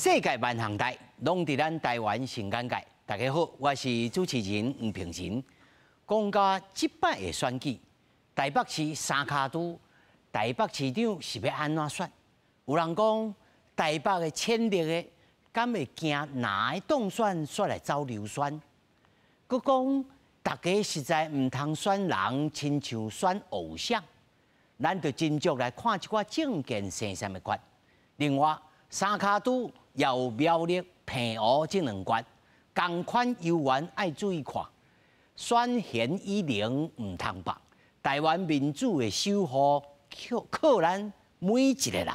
世界万行台，拢伫咱台湾新眼界。大家好，我是主持人黄平神。讲到即摆的选举，台北市三脚督台北市长是要安怎选？有人讲台北的潜力的，敢会惊哪个当选来走流选？佮讲大家实在唔通选人，亲像选偶像。咱就斟酌来看一寡政见生啥物决。另外，三脚督也有苗栗、平湖这两关，同款游玩爱注意看。选贤与能唔通放，台湾民主的守护靠咱每一个人。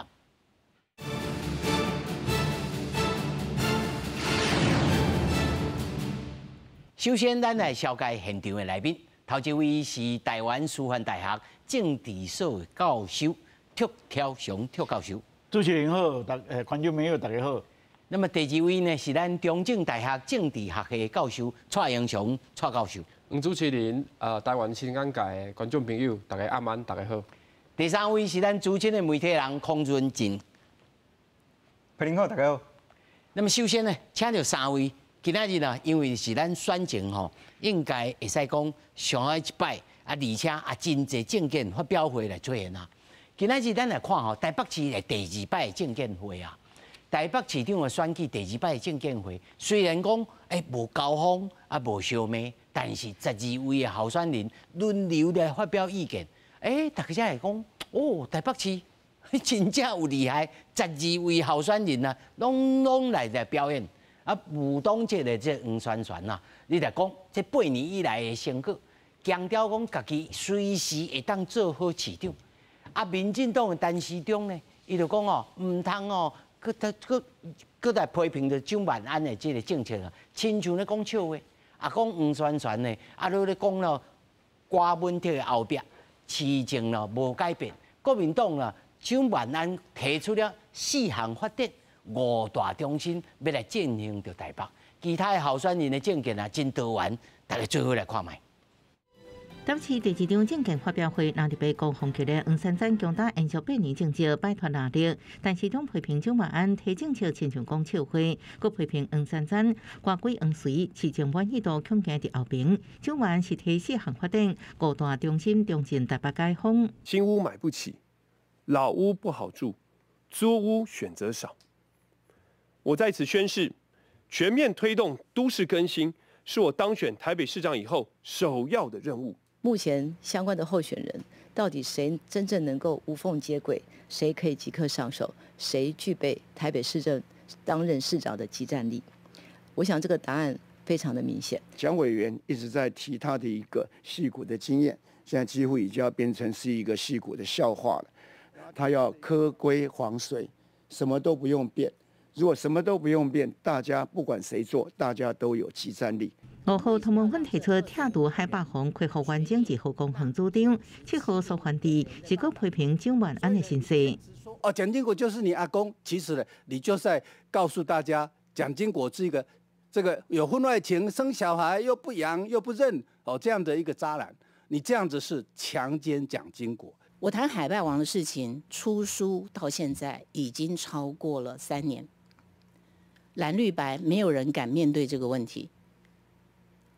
首先，咱来紹介現場的來賓。頭一位是台灣師範大學政治所的教授卓超雄卓教授。主持人好，觀眾朋友大家好。那麼第二位呢是咱中正大學政治學系教授蔡英雄蔡教授。主持人台灣新眼界的觀眾朋友大家晚安，大家好。第三位是咱資深的媒體人邝潤進。朋友好，大家好。那麼首先呢，請到三位。今仔日呢，因為是咱選前吼，應該會使講上海一擺啊，而且真濟政見發表會來出現啊。今仔日咱來看吼，台北市係第二擺政見會啊。台北市長嘅選舉第二擺政見會，雖然講無交鋒啊無相罵，但是12位嘅候選人輪流來發表意見。大家才會講哦，台北市真正有厲害，12位候選人啊，攏來表演。啊，無黨籍的這黃宣傳啊，你來講，這8年以來的成果，強調講家己隨時會當做好市長。啊，民進黨的陳時中呢，伊就講哦，唔通哦，佮來批評着蔣萬安的這個政策啊，親像咧講笑話，啊講黃宣傳呢，啊都咧講了瓜問題的後壁，市政咯無改變，國民黨啦，蔣萬安提出了4項法典。5大中心要來進行到台北，其他的候選人的政見啊真多元，大家最好來看賣。當次第二場政見發表會，那特別高峰期的黃珊珊強打延續8年政績擺脫壓力，但是總批評蔣萬安提政策親像講笑話，佮批評黃珊珊瓜鬼黃水市政滿意度恐驚佇後邊。蔣萬安是提4項法典，5大中心中進台北解封。新屋買不起，老屋不好住，租屋選擇少。我在此宣誓，全面推動都市更新，是我當選台北市長以後首要的任務。目前相關的候選人，到底誰真正能夠無縫接軌？誰可以即刻上手？誰具備台北市政擔任市長的即戰力？我想這個答案非常的明顯。蔣委員一直在提他的一個矽谷的經驗，現在幾乎已經要變成是一個矽谷的笑話了。他要柯歸黃水，什麼都不用變。如果什麼都不用變，大家不管誰做，大家都有即戰力。5號唐文芬提出鐵道海北防恢復完整之後公行組長，7號蘇桓智是個批評蔣萬安的形勢。哦，蔣經國就是你阿公，其實呢，你就是在告訴大家，蔣經國是一個這個有婚外情、生小孩又不養又不認哦這樣的一個渣男，你這樣子是強姦蔣經國。我談海敗王的事情，出書到現在已經超過了3年。藍綠白沒有人敢面對這個問題，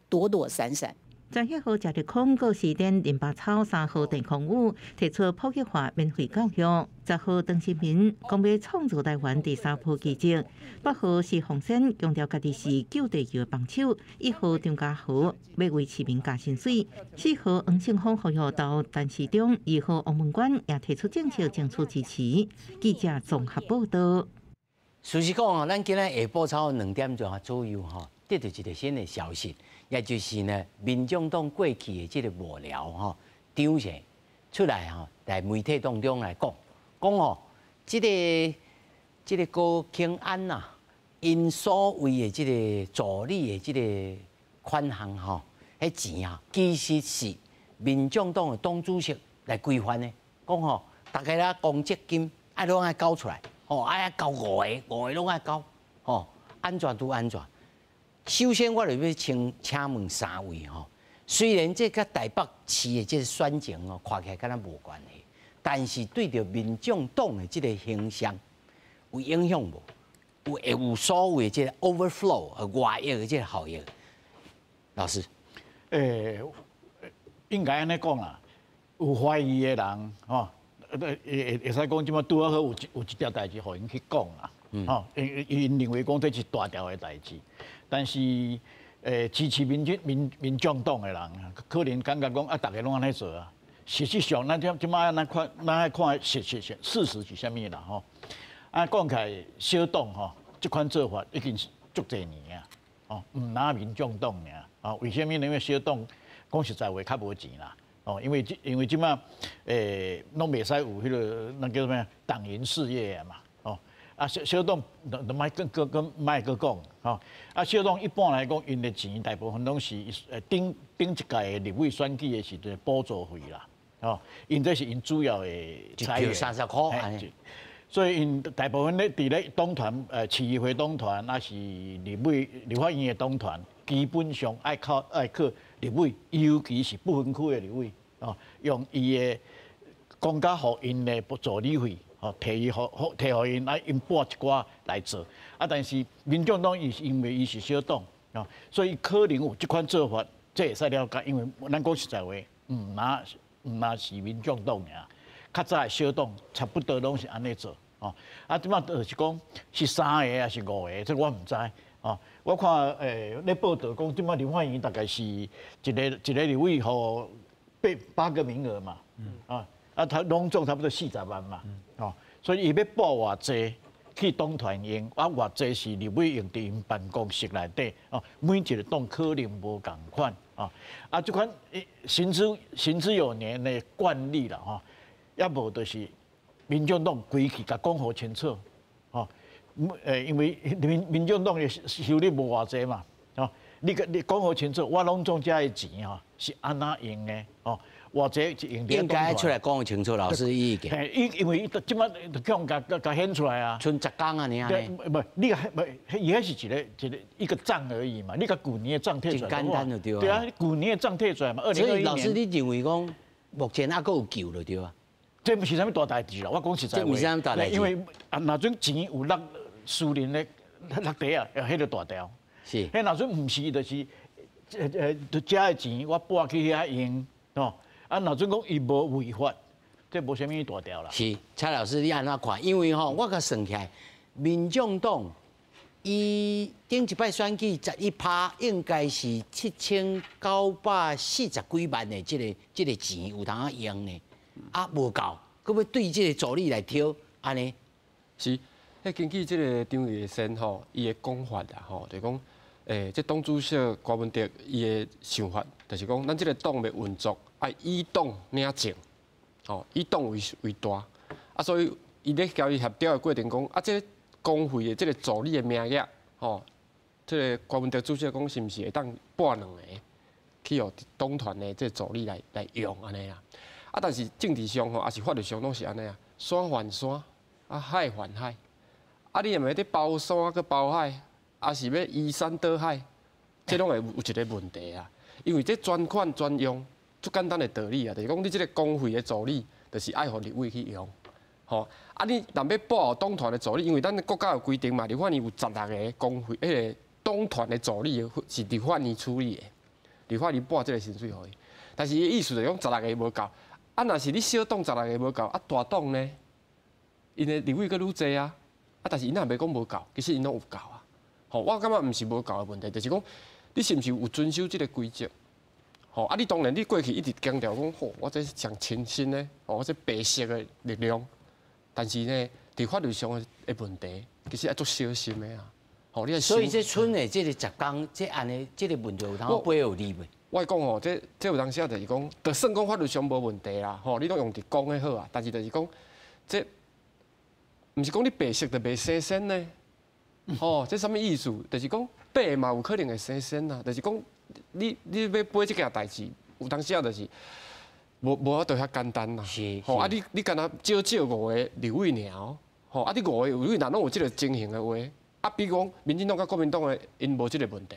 躲躲閃閃。11號謝立康告示電08草3號電空屋提出普及化免費教育。10號鄧新平講要創造台灣第3波奇蹟。8號是洪森強調家己是救地球的幫手。1號張家豪要為市民加薪水。4號黃勝峰呼籲到陳時中。2號王文官也提出政策爭取支持。記者綜合報道。事實講哦，咱今日下晡超2點鐘左右吼，得到一個新的消息，也就是呢，民眾黨過去的這個幕僚吼，張成出來吼，在媒體當中來講吼，這個高慶安呐，因所謂的這個助理的這個款項吼，迄錢啊，其實是民眾黨的黨主席來規範的，講吼，大家啦公積金愛攏愛交出來。愛交5個攏愛交，安全都安全。首先，我就要請問3位吼，雖然這甲台北市的這個選情哦，看起來敢若無關係，但是對着民眾黨的這個形象有影響無？有所谓这个 overflow 外溢的这个效益。老师，应该安尼讲啦，有怀疑的人吼，会使讲即马拄好有一条代志，互因去讲啦，吼，因认为讲这是大条的代志，但是支持民众党的人，可能感觉讲啊，大家拢安尼做啊。实际上，咱即摆咱爱看事实是啥物啦吼。啊，讲起来，小党吼，即款做法已经是足侪年啊，哦，毋拿民众党尔，哦，为什么？因为小党讲实在话较无钱啦，哦，因为即摆拢袂使有迄个那叫什么党营事业啊嘛，哦，啊小党就卖讲，吼，啊小党一般来讲，因的钱大部分拢是顶一届的立委选举的时阵补助费啦，哦，因这是因主要的财源，30块。所以因大部分咧伫咧党团、市议会党团，还是立法院的党团，基本上爱靠立委，尤其是不分区的立委，哦，用伊的公家互因的助理费，哦，摕互因，啊，因拨一寡来做。啊，但是民众党伊是因为伊是小党，哦，所以可能有即款做法，这会使了解。因为咱讲实在话，毋拿是民众党尔。较早的小党差不多拢是安尼做，哦，啊，即摆就是讲是3个还是5个，这我唔知，哦，我看咧报道讲，即摆立法院大概是一个立委互8个名额嘛，他拢总差不多40万嘛，哦，所以伊要报偌济去党团用，啊，偌济是立委用伫因办公室内底，哦，每一个党可能无共款，啊，即款行之有年的惯例啦，吼。要无就是民众党规矩甲讲好清楚，吼，因为民众党的收入无偌济嘛，吼，你讲好清楚，我拢总遮的钱吼是安怎用的，吼，偌济是用应该出来讲好清楚，老师意见。因为即摆叫甲显出来啊，剩10天啊，你安尼。不，你伊迄是一个账而已嘛，你甲旧年的账摕出来。简单就对啊。对啊，旧年的账摕出来嘛，2021年。所以老师，你认为讲目前还佫有救就对啊？这不是啥物大代志啦，我讲实在话，这不是啥物大代志，因为若阵钱有落私人的落地啊，迄个大条。是。迄若阵毋是，就是遮的钱我拨去遐用，哦，啊若阵讲伊无违法，这无啥物大条啦。是，蔡老师你安怎看？因为吼，我甲算起来，民众党伊顶一摆选举11%，应该是7940几万的这个钱有通啊用呢。啊，无够，佮要对这个助理来挑，安尼是。迄根据这个张玉先吼，伊的讲法啦吼，就是讲，这党主席郭文德伊的想法，就是讲，咱这个党的运作爱以党领政，吼，以党为大，啊，所以伊咧交易协调的过程讲，啊，这工会的这个助理的名额，吼，这个郭文德主席讲是毋是会当拨2个去互党团的这助理来用安尼啦。啊，但是政治上吼，也是法律上拢是安尼啊，山还山，啊海还海，啊你若要伫包山佮包海，啊是要依山倒海，这拢会有一个问题啊。因为这专款专用，最简单的道理啊，就是讲你这个工会的助理，就是爱互立委去用，吼。啊你若要报党团的助理，因为咱国家有规定嘛，立法院有16个工会，迄个党团的助理是立法院处理的，立法院拨这个薪水互伊，但是伊意思就是讲16个无够。啊，若是你小党16个无够，啊大党呢，因的立委佫愈济啊，啊但是因也袂讲无够，其实因拢有够啊。吼，我感觉毋是无够的问题，就是讲你是毋是有遵守即个规则？吼，啊你当然你过去一直强调讲，吼，我这是上清新的，吼，我这白色的力量，但是呢，伫法律上的问题，其实要做小心的啊。吼，你所以这村的这个10天，这安尼这个问题有通背后理袂？我讲吼，这有当时啊，就是讲，就算讲法律上无问题啦，吼，你拢用伫讲的好啊。但是就是讲，这毋是讲你白色就袂生鲜呢，吼，这啥物意思？就是讲白嘛有可能会生鲜啦。就是讲你要背这件代志，有当时啊，就是无法度遐简单啦。是。吼，啊你干那少5个立委尔，吼，啊你5个立委若拢有即个情形的话，啊比如讲民进党甲国民党的因无即个问题。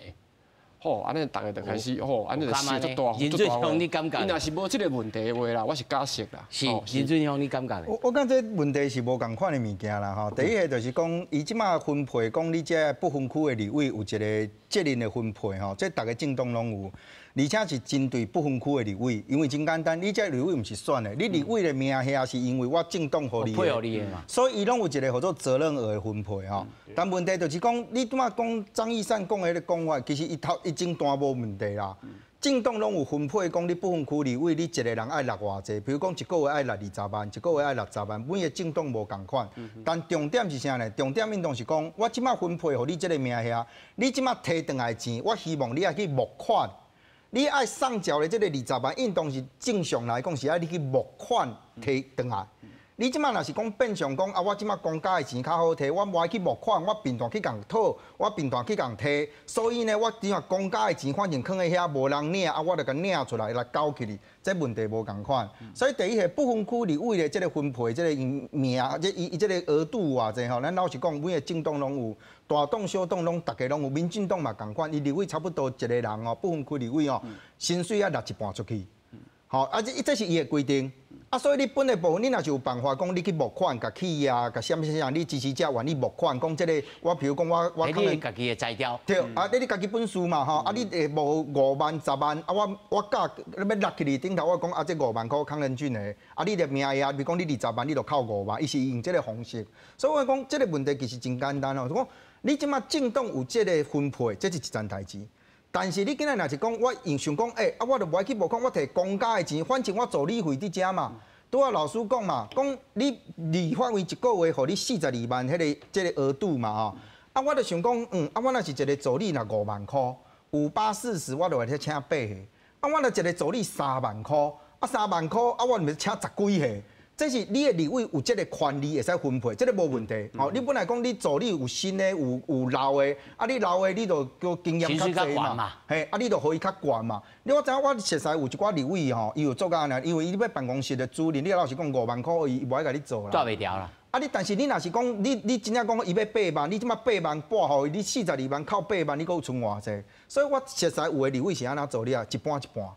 吼，安尼大家就开始吼，安尼就写足大。林俊雄，你感觉？伊若是无即个问题的话啦，我是假设啦。是林俊雄，你感觉？我感觉这问题是无共款的物件啦吼。第一个就是讲，伊即马分配讲，你这不分区的立委有一个责任的分配吼，这大家政党拢有。而且是针对不分区的立委，因为真简单，你这立委唔是选的，你立委的名下是因为我政党互你的，所以伊拢有一个叫做责任额的分配吼。但问题就是讲，你拄仔讲张义善讲的迄个讲法，其实伊真大无问题啦。政党拢有分配，讲你不分区立委，你一个人爱落偌济，比如讲一个月爱落20万，一个月爱60万，每个政党无共款。但重点是啥呢？重点运动是讲，我即马分配互你这个名下，你即马摕转来钱，我希望你爱去募款。你爱上缴的这个20万，运动是正常来讲是爱你去募款摕转来。你即马若是讲变相讲啊，我即马公家的钱较好摕，我无爱去募款，我平常去共讨，我平常去共摕，所以呢，我只话公家的钱反正放在遐无人领啊，我就甲领出来来交起哩，这问题无共款。所以第一个不分区立委的这个分配，这个名，伊这个额度偌济吼，咱老实讲，每个政党拢有。大党小党拢大家拢有，民进党嘛共款，伊立委差不多一个人哦，不分区立委哦，薪水啊拿一半出去，吼，这是伊的规定。啊，所以你本来部分，你若是有办法讲，你去募款，甲企业啊，甲啥物啥，你支持者愿意募款，讲这个，我比如讲我可能家己的材料，对，啊，你家己本事嘛吼，啊，你募5万、10万，啊，我价要落去你顶头，我讲啊，这5万块康仁俊的，啊，你的名下，比如讲你20万，你就扣5万，伊是用这个方式，所以我讲这个问题其实真简单哦，讲你即马政党有这个分配，这是一件代志。但是你今仔若是讲，我想讲，我就无爱去募款，我摕公家的钱，反正我助理费伫遮嘛。拄啊老师讲嘛，讲你立法院一个月互你42万，这个额度嘛吼。啊，我就想讲，啊，我若是一个助理，若5万块，5840，我就来请8个。啊，我若一个助理3万块，啊3万块，啊我咪请10几个。这是你的立委有这个权利会使分配，这个无问题。哦，你本来讲你助理有新的，有老的，啊你老的你就叫经验较济嘛，嘿，啊你就可以较悬嘛。你我知影我实在有一寡立委吼，伊有做到安尼，因为伊要办公室的主任，你老实讲5万块，伊无爱甲你做啦。做袂掉啦。啊但是你若是讲你真正讲伊要8万，你即马8万半互伊，你42万扣8万，你搁有剩偌济？所以我实在有的立委是安怎做你啊，一半一半。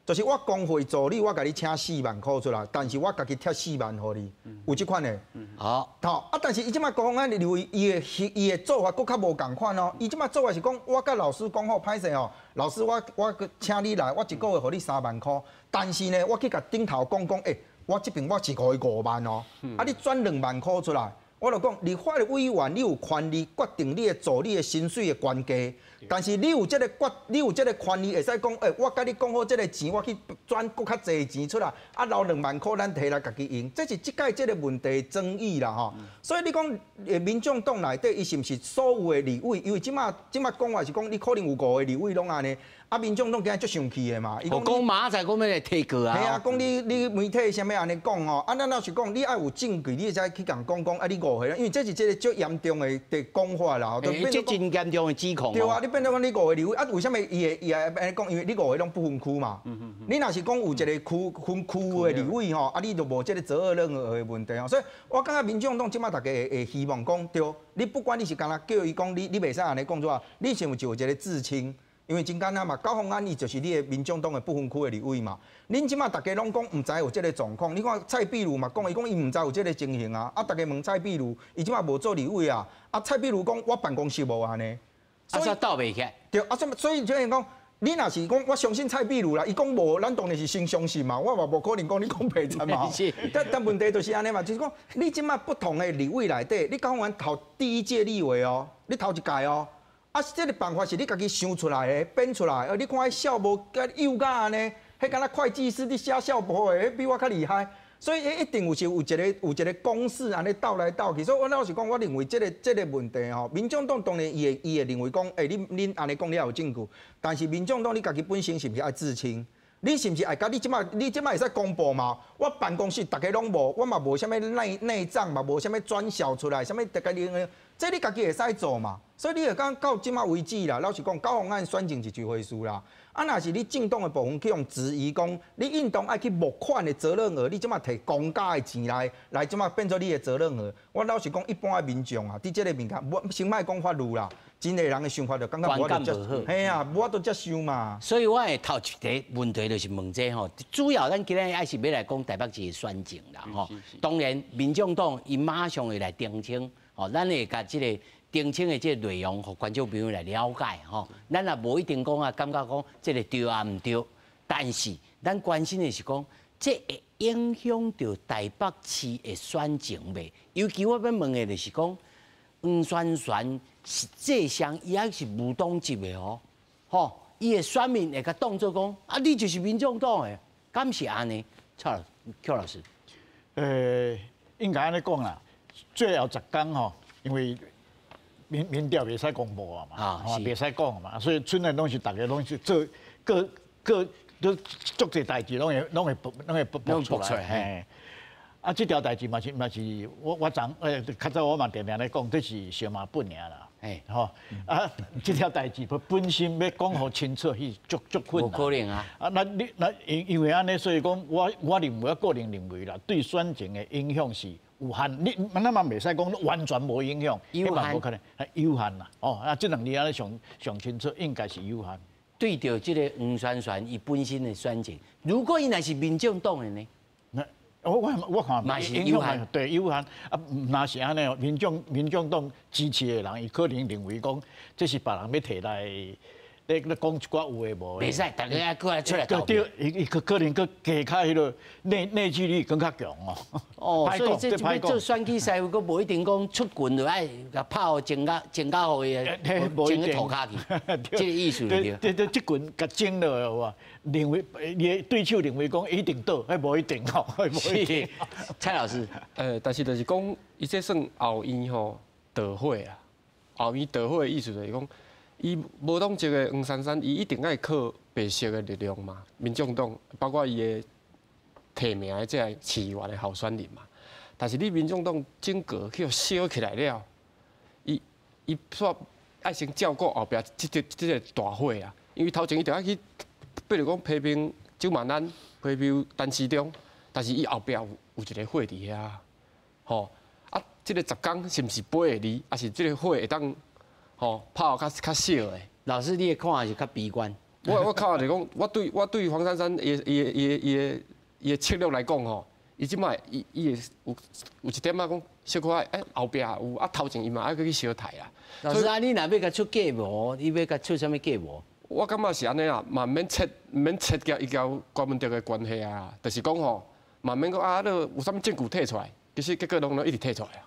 就是我工会助理，我甲你请4万块出来，但是我家己贴4万互你，有即款的。好，啊，但是伊即马讲啊，认为伊的做法搁较无共款哦。伊即马做法是讲，我甲老师讲好歹势哦，老师我请你来，我一个月互你3万块，但是呢，我去甲顶头讲，我这边我只互伊5万哦，啊，你转2万块出来。我就讲，立法委员你有权利决定你的助理的薪水的关价，但是你有这个权利会使讲，我甲你讲好这个钱，我去转搁较济钱出来，啊，留2万块咱摕来家己用，这是即届这个问题争议啦吼。所以你讲，民众党内底伊是毋是所有的立委？因为即马讲话是讲，你可能有5个立委拢安尼。啊，民众党今日足生气的嘛，伊讲马仔讲要来提告啊。系啊，讲你媒体啥物安尼讲吼，啊，咱老实讲，你爱有证据，你才去讲啊，你误会啦，因为这是这个足严重的讲法啦，这真严重的指控。对啊，你变做讲你误会立委，啊，为什么伊会安尼讲？因为你误会拢不分区嘛。你若是讲有一个区分区的立委吼，啊，你就无这个责任的问题吼。所以我感觉民众党即马大家会希望讲，对，你不管你是干那叫伊讲，你袂使安尼讲做啊，你先有就有一个自清。因为真简单嘛，高虹安伊就是你的民众党的不分区的立委嘛。恁即马大家拢讲唔知有这个状况，你看蔡壁如嘛讲，伊讲伊唔知有这个情形啊。啊，大家问蔡壁如，伊即马无做立委啊。啊，蔡壁如讲我办公室无安尼，所以斗袂起。对，啊，所以就讲，你若是讲我相信蔡壁如啦，伊讲无，咱当然是先相信嘛。我嘛无可能讲你讲白贼嘛。但问题就是安尼嘛，就是讲你即马不同的立委内底，你高虹安头第一届立委哦，你头一届哦。啊，这个办法是你家己想出来的，编出来。你看迄小无甲幼甲安尼，迄敢若会计师伫写小报的，比我较厉害。所以一定有一个公式安尼斗来斗去。所以我老实讲，我认为这个问题吼，民众党当然伊会认为讲，恁安尼讲你也有证据，但是民众党你家己本身是毋是爱自清？你是毋是爱甲你即摆会使公布嘛？我办公室大家拢无，我嘛无啥物内账嘛，无啥物转销出来，啥物大家这你家己会使做嘛。所以你会讲到即马为止啦，老实讲，高虹安选情是一回事啦。啊，若是你政党的部分去用质疑讲，你运动爱去募款的责任额，你即马摕公家的钱来即马变做你的责任额。我老实讲，一般的民众啊，伫即个面前，先莫讲法律啦，真个人的想法就感觉无法度接，嘿啊，无法度接受嘛。所以我的头一个问题就是问这吼，主要咱今日还是要来讲台北市的选情啦吼。当然，民众党伊马上会来澄清，吼，咱会甲即个。澄清的这个内容，互观众朋友来了解吼。咱也无一定讲啊，感觉讲这个对啊唔对，但是咱关心的是讲，这会影响到台北市的选情未？尤其我要问的就是讲，黄宣传是这项伊还是无党籍的哦，吼，伊的选民会甲当作讲啊，你就是民众党的，敢是安尼？邱老师，应该安尼讲啦，最后10天吼，因为。民调袂使公布啊嘛，袂使讲嘛，所以村内拢是大家拢是做各都足侪代志，拢会爆出来。嘿，啊，这条代志嘛是我较早我嘛定定咧讲，这是小马本尔啦。嘿，吼啊，这条代志本身要讲好清楚，是足困难。无可能啊！啊，那因为安尼，所以讲我认为，我个人认为啦，对选情的影响是。有限，咱嘛袂使讲完全无影响，有限无可能，有限啦。哦，啊，这两年安尼上清楚，应该是有限。对着这个黄宣传伊本身的选情，如果伊若是民众党的呢？我看嘛是有限，对有限。啊，若是安尼哦，民众党支持的人，伊可能认为讲，这是别人要摕来。咧讲一寡有诶无诶，袂使，大家爱过来出来投票。伊可能佮加较迄个内聚力更较强哦。哦，所以这做选举师傅，佮无一定讲出拳就爱甲拍互正甲好诶，正去涂骹去，这个意思对。这拳甲正落有无？认为伊对手认为讲一定倒，还无一定吼，无一定。蔡老师，但是就是讲，伊这算后院吼倒火啊，后院倒火的意思就是讲。伊无党籍的黄珊珊，伊一定爱靠白色的力量嘛，民众党包括伊的提名的这个市议员的候选人嘛。但是你民众党整个去烧起来了，伊煞爱先照顾后壁这个大火啊。因为头前伊就爱去，比如讲批评周万安、批评陈时中，但是伊后壁有一个火伫遐，吼啊，这个10天是毋是8个字，还是这个火会当？吼，拍较少诶。老师，你的看法是较悲观。我看法就讲，我对黄珊珊伊的策略来讲吼，伊即摆伊有一点仔讲，小可爱后壁有啊头前伊嘛爱去小台啊。老师啊，你若要甲出计谋，你要甲出啥物计谋？我感觉是安尼啦，嘛免切掉伊交国民党的关系啊，就是讲吼，嘛免讲啊，有啥物证据摕出来，其实结果拢一直摕出来啊。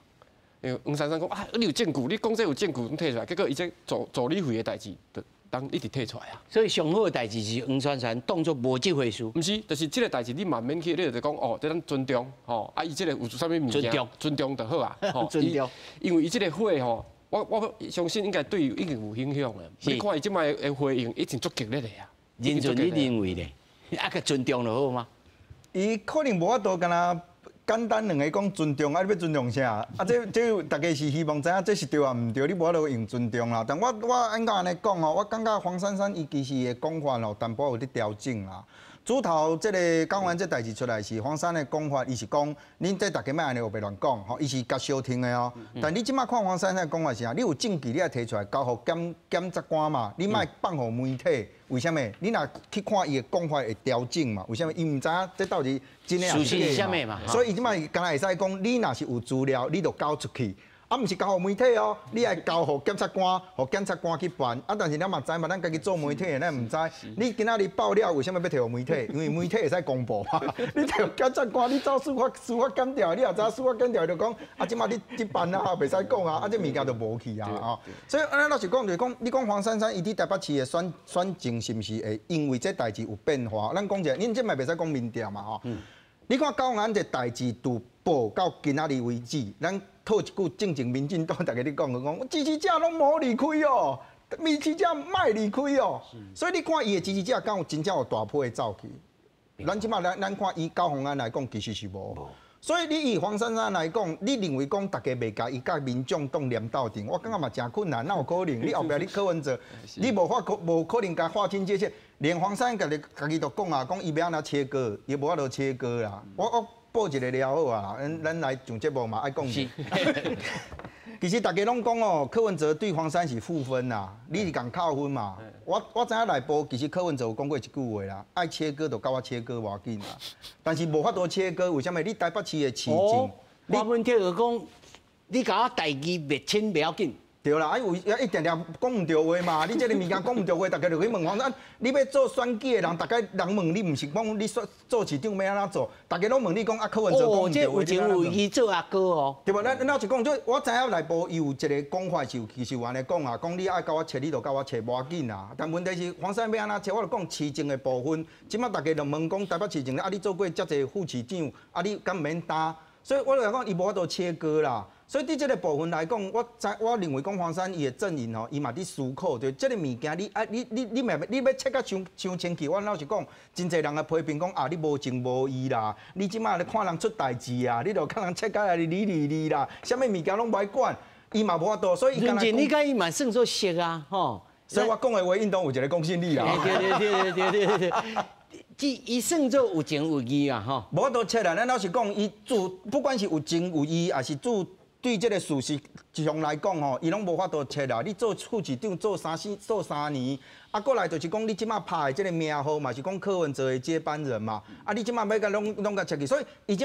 因为黄珊珊讲啊，你有证据，你讲这有证据，拢摕出来，结果伊这助理费的代志，就当一直摕出来啊。所以上好的代志是黄珊珊当作无这回事。毋是，就是这个代志，你慢慢去，你就讲哦，这咱尊重，吼，啊，伊这个有啥物物件，尊重就好啊。尊重。因为伊这个会吼，我相信应该对伊已经有影响了。你看伊即摆的回应已经足激烈的啊。认准你认为咧，啊个尊重就好吗？伊可能无法度干那。简单两个讲尊重，啊，你要尊重啥？啊，这大家是希望知影这是对啊，唔对，你无法度用尊重啦。但我按照安尼讲吼，我感觉黄珊珊伊其实的讲法吼，淡薄有伫调整啦。主头这个讲完这代志出来是黄珊的讲法，伊是讲，恁这大家莫安尼胡白乱讲，吼，伊是甲小听的哦。但你即马看黄珊珊的讲法是啥？你有证据，你爱提出来交互检察官嘛？你莫放互媒体，为什么？你若去看伊的讲法会调整嘛？为什么？伊毋知影这到底真的还是假嘛？所以伊即马敢若会使讲，你若是有资料，你就交出去。啊，毋是交互媒体哦，你爱交互检察官，互检察官去办。啊，但是咱嘛知嘛，咱家己做媒体的，咱毋知。你今仔日爆料，为什么要摕互媒体？因为媒体会使公布嘛。你摕互检察官，你走司法检调，你也知司法检调就讲，啊，即马你即办啊，袂使讲啊，啊，这物件就无去啊，哦。所以，安尼老实讲，就是讲，你讲黄珊珊伊伫台北市的选情是毋是会因为这代志有变化？咱讲者，恁这嘛袂使讲民调嘛，吼。你看高虹安这代志都报到今仔日为止，咱套一句正经民进党大家咧讲支持者拢无离开哦，支持者莫离开哦。所以你看伊的支持者敢有真正有大批的走去？咱即马咱看以高虹安来讲，其实是无。所以你以黄珊珊来讲，你认为讲大家袂甲伊甲民众党连斗阵，我感觉嘛真困难，哪有可能？你后壁你柯文哲，你无可能甲划清界限。连黄珊家己都讲啊，讲伊要安怎切割，伊无法度切割啦。我报一个了好啊，咱来上节目嘛爱讲。其实大家拢讲哦，柯文哲对黄珊是负分啦，你是共扣分嘛。我知影内部其实柯文哲有讲过一句话啦，爱切割就甲我切割无要紧啦。但是无法度切割，为什么？你台北市的市政，郭文铁就讲，你甲我代志袂清袂要紧。对啦，一定定讲唔对话嘛。你这个物件讲唔对话，大家就去问黄珊。你要做选举的人，大家人问你，唔是讲你做市长要安怎做？大家拢问你讲啊，柯文哲讲唔对话，有情有义做阿哥哦。对吧？咱是讲，就我知影内部有一个讲法是，其实有安尼讲啊，讲你爱甲我切，你就甲我切，无要紧啦。但问题是黄珊要安怎切，我就讲市政的部分，即马大家就问讲台北市政啊，你做过遮济副市长，啊你敢免担？所以我就讲伊无法度切割啦。所以伫这个部分来讲，我认为讲黄珊伊的阵营吼，伊嘛伫思考，就这个物件，你要切甲伤清气。我老实讲，真侪人个批评讲啊，你无情无义啦，你即马咧看人出代志啊，你就看人切甲来理啦，啥物物件拢歹管，伊嘛无法度，所以伊认真，你甲伊嘛算作熟啊，吼。所以我讲的话，应当有一个公信力啦。对。伊算作有情有义啊，吼。无法度切啦，咱老实讲，伊做不管是有情有义，还是做。对这个事实上来讲吼，伊拢无法度切啦。你做副市长做3年，啊，过来就是讲你即马拍的这个名号嘛，是讲柯文哲的接班人嘛。啊，你即马要甲拢甲切去，所以伊即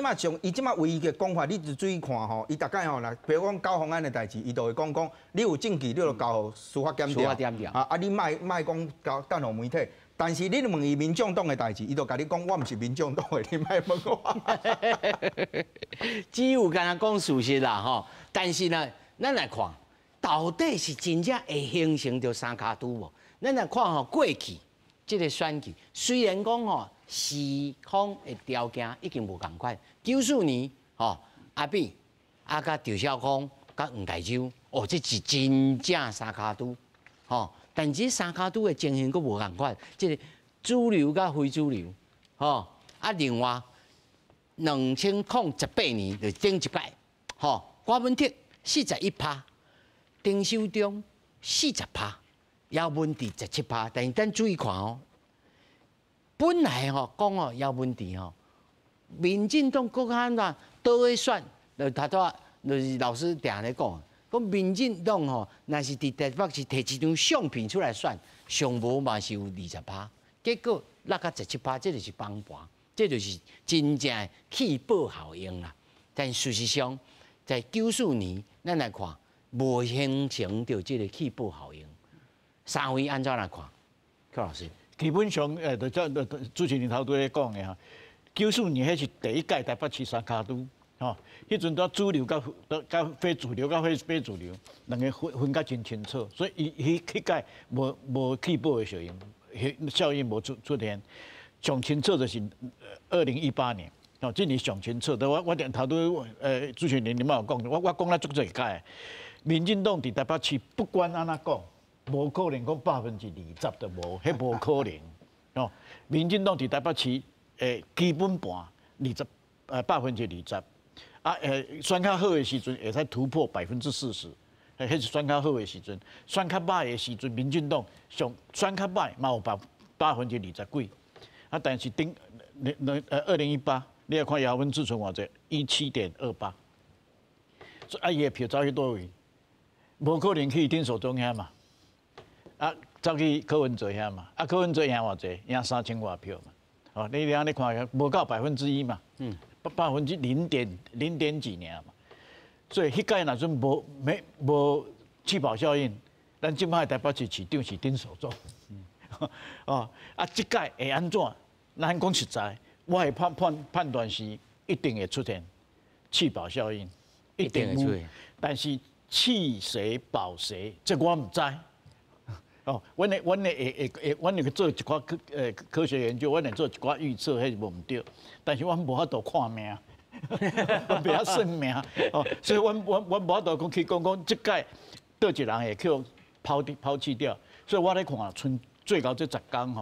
马唯一的讲法，你就注意看吼，伊大概吼，比如讲交方案的代志，伊就会讲，你有证据，你就交司法检调。啊，你莫讲交互媒体。但是你问伊民众党的代志，伊就甲你讲，我毋是民众党的，你莫问我。只有敢若讲事实啦吼，但是呢，咱来看，到底是真正会形成着三脚督无？咱来看吼，过去这个选举，虽然讲吼时空的条件已经无共款，94年吼阿扁、甲赵少康、甲黄台洲，这是真正三脚督吼。但是三脚督的情形佫无共款，即个主流甲非主流，吼另外2018年就顶一摆，郭文铁41%，丁守中40%，姚文智17%。但是咱注意看哦，本来讲姚文智民进党搁较安怎倒去选，就是老师定咧讲。讲民进党若是伫台北市摕一张相片出来选，上无嘛是有20%，结果落到17%，这就是帮盘，这就是真正的气泡效应啦。但事实上，在94年，咱来看无形成着这个气泡效应。3位安怎来看？柯老师，基本上主持人头拄咧讲的哈，94年迄是第一届台北市三脚督。迄阵都主流甲非主流，非主流，两个分甲真清楚，所以伊迄届无气泡的效应无出现。上清楚就是2018年，这年上清楚。我头拄主持人你嘛有讲，我讲了足侪届，民进党伫台北市不管安怎讲，无可能讲20%都无，迄无可能。民进党伫台北市基本盘20%。选较好的时阵会使突破40%，迄是选较好的时阵。选较歹的时阵，民进党选较歹嘛有20%几。但是2018，你来看姚文智存偌济17.28，伊的票走去倒位？无可能去丁守中遐嘛，走去柯文哲遐嘛，柯文哲赢偌济？赢3000外票嘛。你安尼看，无到1%嘛。0.几年嘛，所以迄届若阵无气泡效应，咱即摆台北市市长是丁守中，即届会安怎？咱讲实在，我的判断是一定会出现气泡效应，一定会出现。但是弃谁保谁，这我唔知。阮会做一寡科学研究，阮会做一寡预测，迄是无毋对。但是阮无法度看命，不晓算命，所以阮无法度去讲即届倒一人会去抛弃掉。所以我咧看，剩最高这10天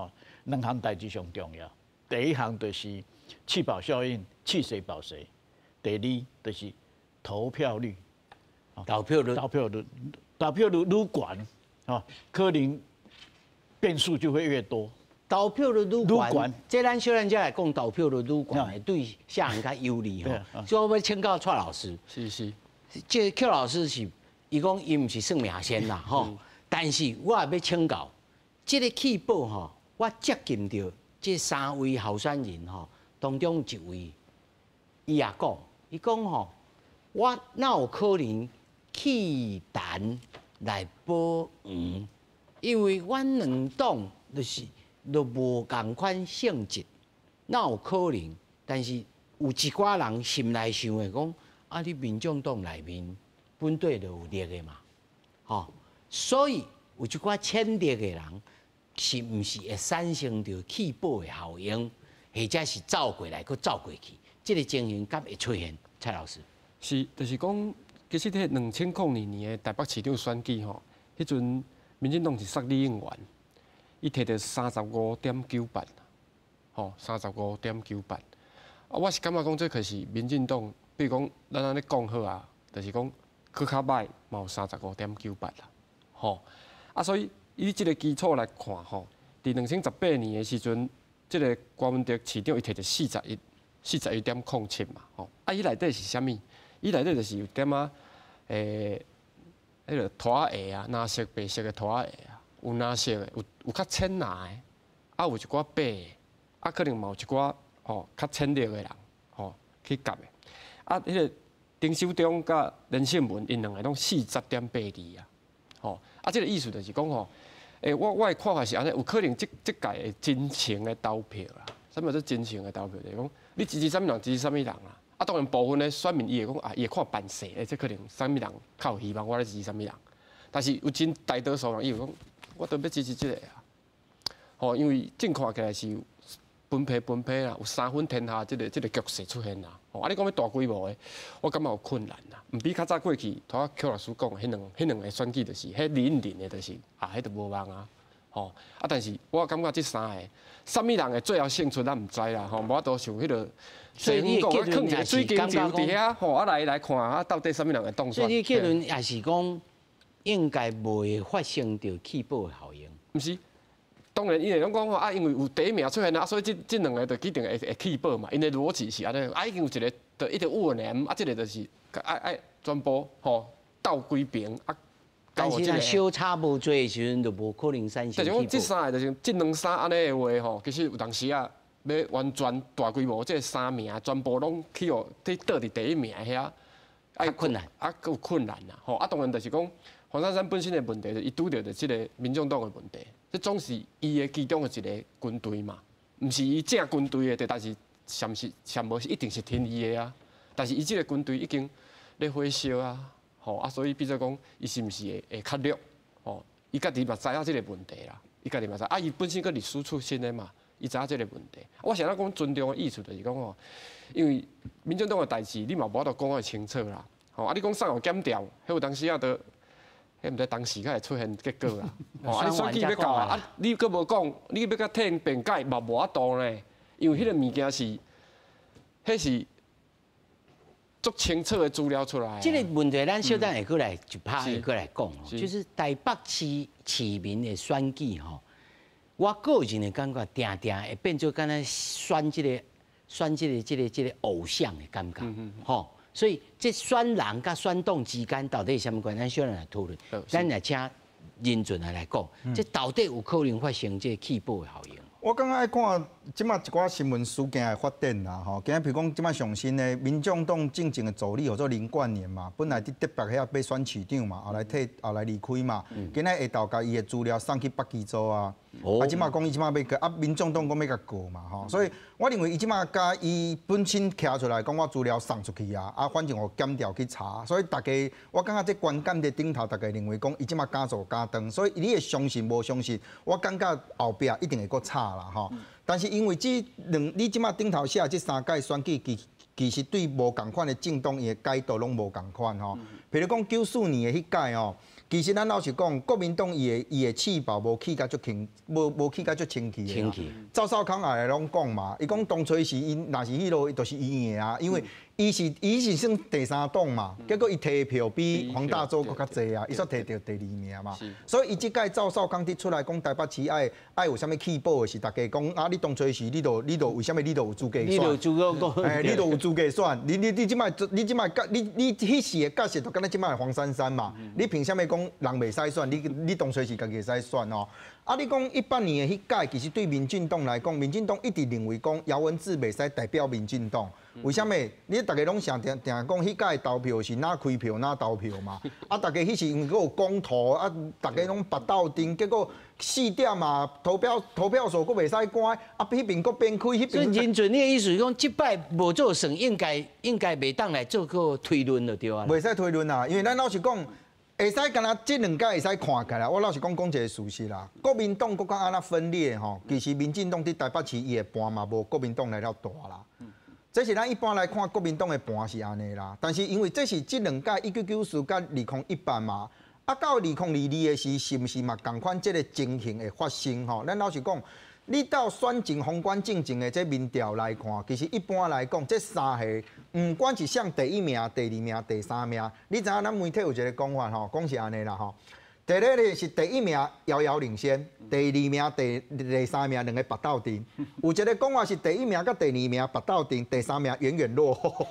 2项代志上重要。第一项就是气泡效应，弃谁保谁。第二就是投票率，投票率愈悬，可能变数就会越多。投票率愈悬，这咱小人家来讲，投票率愈悬的对下人较有利吼。所以我要请教蔡老师。是。这邱老师是，伊讲伊毋是算命先啦吼，但是我也要请教，这个气报吼，我接近到这3位候选人吼当中一位，伊也讲，伊讲吼，我哪有可能弃单来保黄？因为阮两党都无共款性质，哪有可能？但是有一寡人心内想的讲，啊，你民众党内面本队就有力的嘛，吼，所以有一寡潜力的人，是毋是会产生着气泡的效应，或者是走过来佮走过去，这个情形敢会出现？蔡老师是，就是讲，其实迄2002年的台北市长选举吼，迄阵民进党是杀李应元，伊摕到35.98%，吼，35.98%。啊，我是感觉讲这可是民进党，比如讲咱安尼讲好啊，就是讲佫较歹，嘛有35.98%啦，吼。啊，所以以即个基础来看吼，伫2018年的时阵，即个郭文哲市长伊摕到41.07嘛，吼。啊，伊内底是啥物？伊内底就是有点啊，迄个拖下啊，蓝色、白色的拖下啊，有蓝色的，有较浅蓝的，啊有一寡白的，啊可能嘛有一寡吼较浅绿的人，吼去夹的。啊，迄个丁守中甲连胜文因两个拢40.82啊，吼。啊，即个意思就是讲吼，我的看法是安尼，有可能即届的真情的投票啦。啥物叫做真情的投票？就是讲你支持啥物人，支持啥物人啦。啊，当然部分的选民伊会讲啊，伊会看办势，即可能啥物人较有希望，我咧支持啥物人。但是有真大多数人伊会讲，我都要支持即个啊。吼，因为正看起来是分配啦，有3分天下即个局势出现啦。吼，啊，你讲要大规模的，我感觉有困难啦。毋比较早过去，头邱老师讲的迄两个选举就是，迄零的，就是迄就无望啊。吼，啊，但是我感觉即3个，啥物人会最后胜出，咱毋知啦。吼，无法度像迄个。所以你的结论也是感觉伫遐，吼，啊来看啊，到底啥物人会当选？所以你结论也是讲，应该无会发生着气泡的效应。毋是，当然伊会拢讲吼啊，因为有第一名出现啊，所以即两个就一定会气泡嘛。因的逻辑是安尼，啊已经有一个就一直有呢，啊即个就是爱全部吼斗归平啊。但是若相差无多的时阵，就无可能产生气泡。就是讲即3个就是即两三安尼的话吼，其实有当时啊。要完全大规模，即3名全部拢去哦，倒伫第一名遐，较困难，啊，有困难啦，吼，啊，当然就是讲黄珊珊本身的问题，伊拄着的即个民众党的问题，这总是伊的其中的一个军队嘛，毋是伊正军队的，但是上无是一定是听伊的啊，但是伊即个军队已经咧火烧啊，吼，啊，所以比如讲，伊是毋是会较弱，吼，伊家己嘛知影即个问题啦，伊家己嘛知，啊，伊本身佫历史出身的嘛。伊知影即个问题，我想要讲尊重的意思就是讲吼，因为民进党的代志，你嘛无法度讲得清楚啦。吼，啊，你讲上有检调，迄有当时啊，都迄毋知当时才会出现结果啦。吼，啊，你选举要到啊，啊，你佫无讲，你要甲替因辩解嘛无法度呢，因为迄个物件是，迄是足清楚的资料出来。这个问题，咱小等下过来就拍下过来讲，就是台北市市民的选举吼。我个人的感觉，定定会变做敢若选这个偶像的感觉，吼。所以这选人甲选党之间到底有啥物关系？咱小人来讨论。咱来请认准来讲，这到底有可能发生这气泡的效应？我感觉爱看即马一寡新闻事件的发展啦，吼，今日譬如讲即马上新的民众党正正的助理叫做林冠年嘛，本来伫台北遐要选市长嘛，后来离开嘛，今日下昼甲伊的资料送去北基组啊，啊，即马讲伊即马要个，啊，民众党讲要甲过嘛，吼，所以我认为伊即马甲伊本身徛出来讲，我资料送出去啊，啊，反正我检调去查，所以大家我感觉这观感伫顶头，大家认为讲伊即马敢做敢当，所以你会相信无相信，我感觉后壁一定会搁差啦，吼。但是因为你即马顶头写这3届选举，其实对无共款的政党伊的解读拢无共款吼。譬如讲94年的迄届吼，其实咱老实讲，国民党伊的气泡无起甲足清，无起甲足清气的。赵少康也来拢讲嘛，伊讲当初是因若是迄落，就是伊赢啊，因为伊是算第三党嘛，结果伊摕票比黄大洲搁较济啊，伊煞摕到第2名嘛。所以伊即届赵少康提出来讲台北市爱有啥物起步的是，大家讲啊，你当初时你都为什么你都有资格选？你有资格讲，你都有资格选。你即摆你迄时的假设就敢若即摆的黄珊珊嘛，你凭啥物讲人袂使选？你当初时家己会使选哦。啊，你讲18年的迄届，其实对民进党来讲，民进党一直认为讲姚文智袂使代表民进党。为什么？你大家拢定讲，迄届投票是哪开票哪投票嘛？啊，大家迄时因为有公投，啊，大家拢拔斗阵，结果4点嘛，投票所佫袂使关，啊，迄边佫变开，迄边。所以认准你的意思是讲，即摆无做成，应该袂当来做个推论就对啊。袂使推论啊，因为咱老实讲，会使干那这2届会使看起来，我老实讲一个事实啦。国民党佫讲安那分裂吼，其实民进党伫台北市伊的盘嘛，无国民党来了大啦。这是咱一般来看，国民党的盘是安尼啦，但是因为这是这2届1994甲2018嘛，啊到2022的是不是嘛同款这个情形会发生吼？咱老实讲，你到选前宏观进程的这民调来看，其实一般来讲，这3个不管是像第1名、第2名、第3名，你知影咱媒体有一个讲法吼，讲是安尼啦吼。第一咧是第1名遥遥领先，第2名、第3名2个拔斗阵。有一个讲法是第1名甲第2名拔斗阵，第3名远远落后。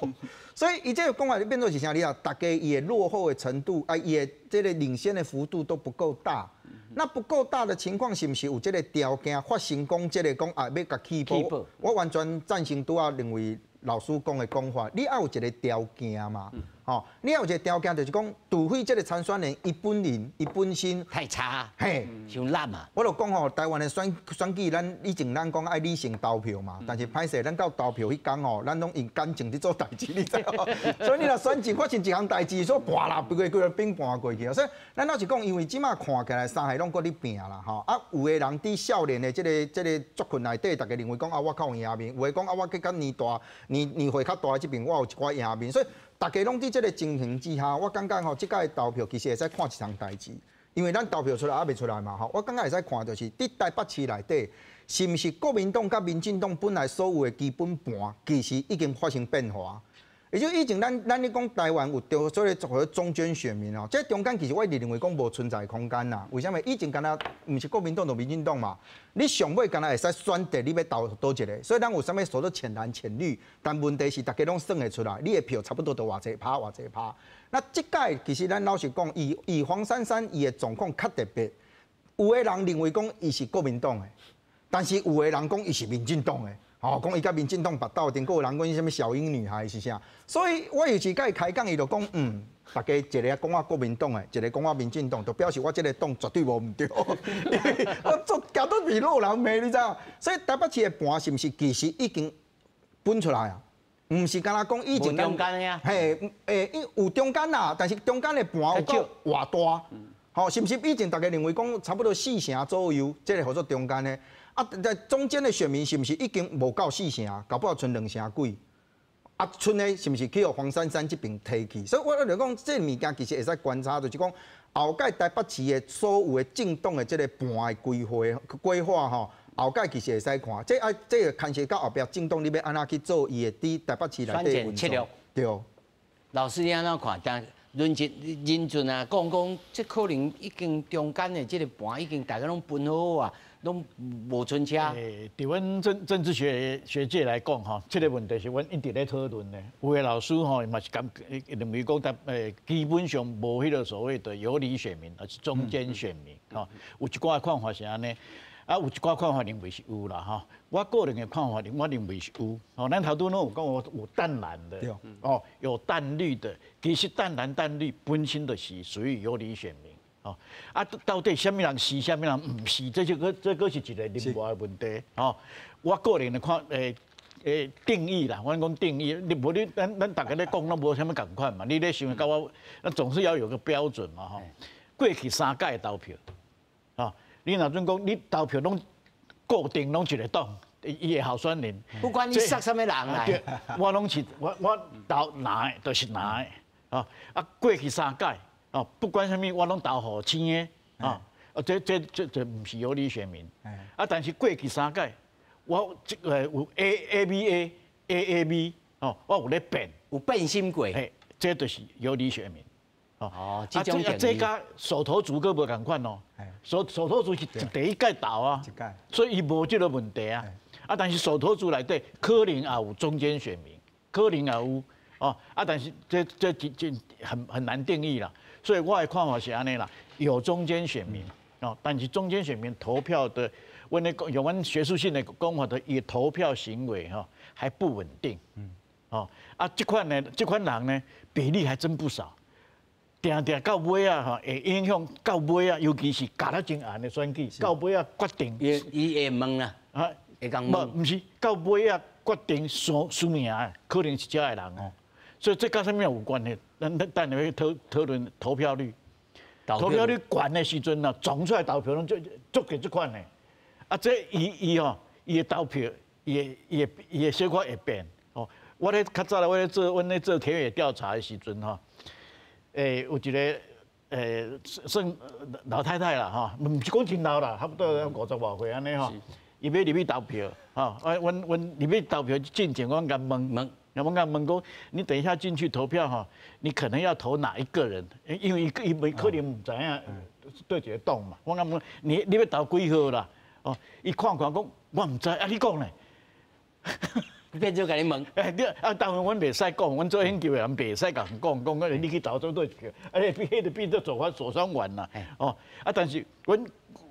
所以伊这个讲法就变做是啥？你啊，大家伊的落后的程度，啊，伊的这个领先的幅度都不够大。那不够大的情况，是不是有这个条件发生讲这个讲啊要甲起步？我完全赞成拄啊认为老师讲的讲法，你要有一个条件嘛。哦，你要有一个条件，就是讲，除非这个参选人伊本身太差，嘿，伤烂嘛。我就讲吼，台湾的选举，咱以前咱讲爱理性投票嘛，但是歹势，咱到投票迄天吼，咱拢用感情伫做代志，你知无？所以你若选前发生一项代志，说搬啦，规个兵搬过去，所以咱老是讲，因为即马看起来3个拢搁咧拼啦，吼，啊，有的人伫少年的这个族群内底，大家认为讲啊，我较有赢面，有的讲啊，我较年大年岁较大这边，我有一寡赢面，所以。大家拢伫这个情形之下，我感觉吼，即届投票其实会使看一项代志，因为咱投票出来还未出来嘛，吼，我感觉会使看就是伫台北市内底，是毋是国民党甲民进党本来所有的基本盘，其实已经发生变化。也就以前咱咧讲台湾有所谓做中间选民哦，这中间其实我一直认为讲无存在空间啦。为什么？以前敢若毋是国民党同民进党嘛，你上尾敢若会使选择你要投倒一个，所以咱有啥物所谓浅蓝浅绿，但问题是大家拢算会出来，你的票差不多都偌济趴。那即届其实咱老实讲，以黄珊珊伊的状况较特别，有的人认为讲伊是国民党的，但是有的人讲伊是民进党的。哦，讲伊甲民进党拔斗阵，有人讲伊什么小英女孩是啥？所以我有时甲伊开讲，伊就讲，大家一个讲我国民党的，一个讲我民进党，就表示我这个党绝对无唔对。我做行到比路人骂，你知道？所以台北市的盘是毋是其实已经分出来啊？毋是敢若讲以前中间呀？有中间啦，但是中间的盘有够偌大。好，是毋是以前大家认为讲差不多4成左右，这个叫做中间的？啊，在中间的选民是不是已经无够4成，搞不好剩2成几？啊，剩的是不是去互黄珊珊这边提去？所以我就讲，这物件其实会使观察，就是讲后届台北市的所有的政党的这个盘的规划吼，后届其实会使看。这个牵涉到后壁政党你要安怎去做伊的伫台北市内底运作。对。老师你安怎看？但认准啊，讲这可能已经中间的这个盘已经大家拢分好啊。拢无存车。伫阮政治学界来讲吼，这个问题是阮一直咧讨论的。有的老师吼嘛是认为讲，基本上无迄个所谓的游离选民，而是中间选民吼。有一寡看法是安尼，啊有一寡看法认为是有啦吼。我个人的看法，我认为是有。哦，咱头拄拢有讲有淡蓝的，哦有淡绿的，其实淡蓝淡绿本身就是属于游离选民。哦，啊，到底什么人是，什么人唔是，这个是一个另外的问题。哦，我个人的看，定义啦，我讲定义，你无你，咱大家咧讲，拢无啥物共款嘛。你咧想甲我，那总是要有个标准嘛，吼。过去3届投票，啊，你若准讲，你投票拢固定拢一个党，伊的候选人，不管你杀什么人来，我拢是我投哪个就是哪个，啊，过去3届。哦，不管什么，我拢投互青的啊！这不是游离选民。啊，但是过去3届，我有AABA、AAB 哦，我有咧变，有变心过。嘿，这就是有理选民。哦，这种定义。这甲手头族佫无共款哦。手头族是第一届投啊，所以伊无这个问题啊。啊，但是手头族内底可能也有中间选民，可能也有哦。啊，但是这很难定义啦。所以我的看法是安尼啦，有中间选民哦，但是中间选民投票的，用阮学术性的讲法的，伊投票行为哈还不稳定。哦，啊，这款人呢比例还真不少。定到尾啊，吼，会影响到尾啊，尤其是搞得真暗的选举，到尾啊决定。伊会问啦，会讲问。唔是，到尾啊决定输赢的，可能是这个人哦。所以这跟什么有关系？咱等下要讨论投票率。投票率悬的时阵啊，撞出来投票拢足给这款的。啊，这伊的投票，伊的小可会变。哦，我咧较早咧，阮咧做田野调查的时阵吼。有一个算老太太啦哈，唔是讲真老啦，差不多50外岁安尼吼，伊要入去投票，哈，阮入去投票进前，我甲问，讲，你等一下进去投票哈，你可能要投哪一个人？因为伊没可能唔知影对一个党嘛，我甲问你要投几号啦？哦，伊看讲，我唔知，啊你讲呢？变做甲你问，当然阮袂使讲，阮做研究的人袂使甲讲，你去投做对票，变做做法所双完啦。哦，但是阮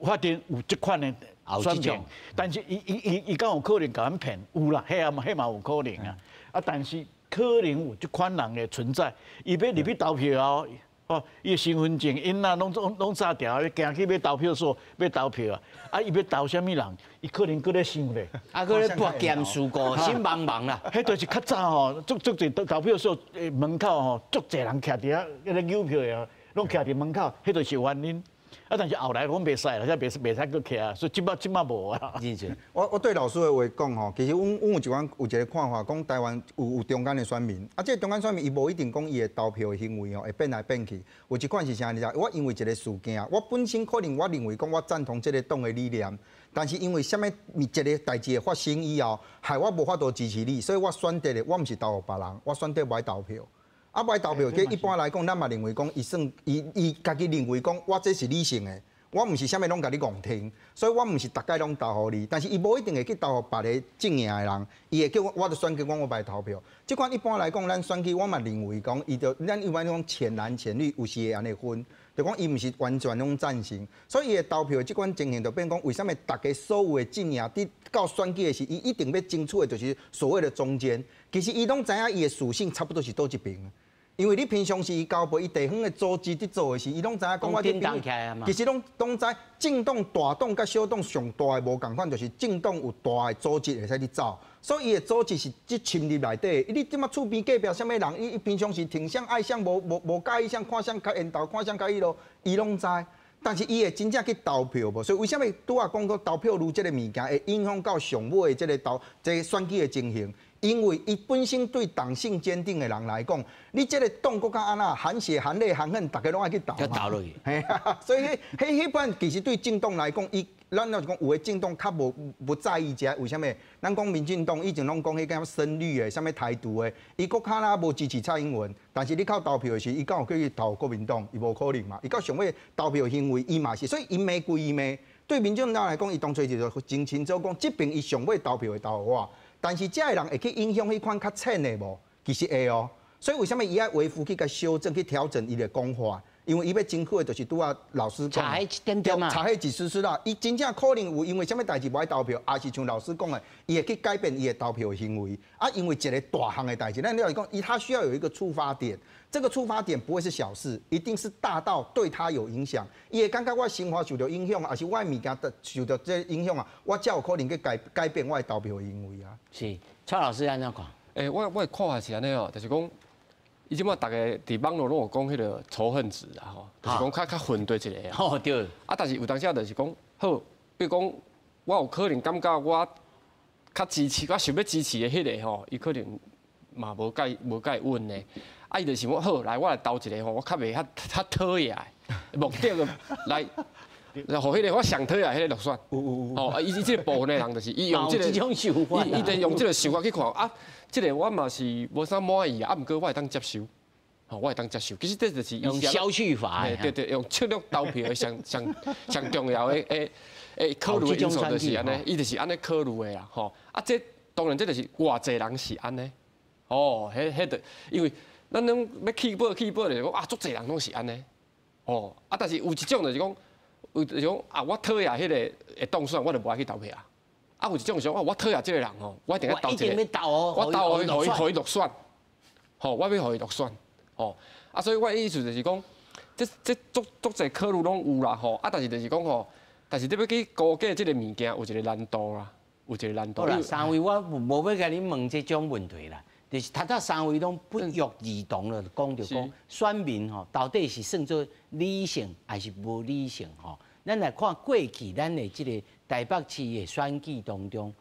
发现有这款的选票，但是伊敢有可能甲阮骗？有啦，迄嘛有可能啊。但是可能有这款人的存在，伊要入去投票哦，伊身份证、因啊拢炸掉，行去要投票所要投票啊，伊要投啥物人？伊可能搁咧想咧，搁咧博咸事故，心茫茫啦。迄就是较早吼，足侪投票所门口吼，足侪人徛伫遐，迄个邮票呀，拢徛伫门口，迄就是原因。但是后来阮袂使啦，现在袂使搁徛，所以即摆无啊。我对老师的话讲吼，其实阮有一个看法，讲台湾有中间的选民，这中间选民伊无一定讲伊的投票的行为会变来变去，有一款是啥？你知？我因为一个事件，我本身可能我认为讲我赞同这个党的理念，但是因为什么一个代志的发生以后，害我无法度支持你，所以我选择的我毋是投互别人，我选择买投票。买投票，一般来讲，咱嘛认为讲，伊家己认为讲，我这是理性的，我毋是啥物拢甲你戆听，所以我毋是逐概拢投互你，但是伊无一定会去投互别个正赢的人，伊会叫我就选举我买投票。即款一般来讲，咱选举我嘛认为讲，咱一般讲浅蓝浅绿有时会安尼分，就讲伊毋是完全拢赞成，所以伊的投票即款情形就变讲，为什么大家所有的正赢伫到选举的时，伊一定要争取的就是所谓的中间。其实伊拢知影伊的属性差不多是倒一边。因为你平常时伊交配伊地方的组织伫做的时，伊拢知影讲我啲其实拢知政党大党甲小党上大的无共款，就是政党有大的组织会使去走，所以伊的组织是即侵入内底。你即马厝边隔壁啥物人，伊平常时听啥爱啥无介意啥，看啥较缘投，看啥较伊咯，伊拢知。但是伊会真正去投票无？所以为什么拄仔讲到投票率这个物件会影响到上尾的这个选举的情形？因为伊本身对党性坚定的人来讲，你这个党国家安那含血含泪含恨，大家拢爱去投嘛。投落去。嘿所以迄款其实对政党来讲，咱要是讲有的政党较无在意者，为什么？咱讲民进党以前拢讲迄个深绿的、啥物台独的，伊国较啦无支持蔡英文，但是你靠投票的时，伊敢有去投国民党，伊无可能嘛。伊到上尾投票行为，伊嘛是，所以伊骂归伊骂。对民进党来讲，伊当初就是真清楚讲，即边伊上尾投票会投我。但是这个人会去影响迄款较浅的无？其实会哦。所以为什么伊爱维护去甲修正去调整伊的讲法？因为伊要争取的就是拄仔老师讲，查迄一点点嘛，查迄一丝丝啦。伊真正可能有因为什么代志无爱投票，也是像老师讲的，伊会去改变伊的投票的行为。因为一个大项的代志，咱了讲，他需要有一个触发点。这个触发点不会是小事，一定是大到对他有影响。伊会感觉我生活受到影响，还是我的物件受到这影响啊？我才有可能去改变我的投票的行为啊。是，蔡老师安怎看？我的看法是安尼哦，就是讲，伊即马大家伫网络拢有讲迄个仇恨值啊吼，就是讲较混对一个啊。哦对。但是有当时就是讲，好，比如讲，我有可能感觉我较支持，我想要支持的迄个吼，伊可能嘛无介稳呢。伊就是我好来，我来投一个吼，我较袂遐讨厌，目的来然后迄个我上讨厌迄个落选，哦，伊这个部分的人就是伊用这个，这种想法，伊就用这个想法去看啊，这个我嘛是无啥满意啊，毋过我会当接受，吼，我会当接受。其实这就是用消去法，对，用策略投票的上重要的考虑的因素就是安尼，伊就是安尼考虑的啦，吼。啊，这当然这就是偌济人是安尼，哦，迄个，因为咱拢要起步就是讲啊，足济人拢是安尼，哦，啊，但是有一种就是讲，有一种啊，我讨厌迄个会当选，我就无爱去投票。啊，有一种想，我讨厌这个人吼，我一定要投一个，我投互伊落选，吼，我要互伊落选，吼，啊，所以我的意思就是讲，这足济考虑拢有啦，吼，啊，但是就是讲吼，但是你要去估计这个物件有一个难度啦，有一个难度。好啦，三位我无要甲你问这种问题啦，就是头三位拢不约而同了讲着讲，选民吼到底是算做理性还是无理性吼？咱来看过去咱的这个台北市的选举当中，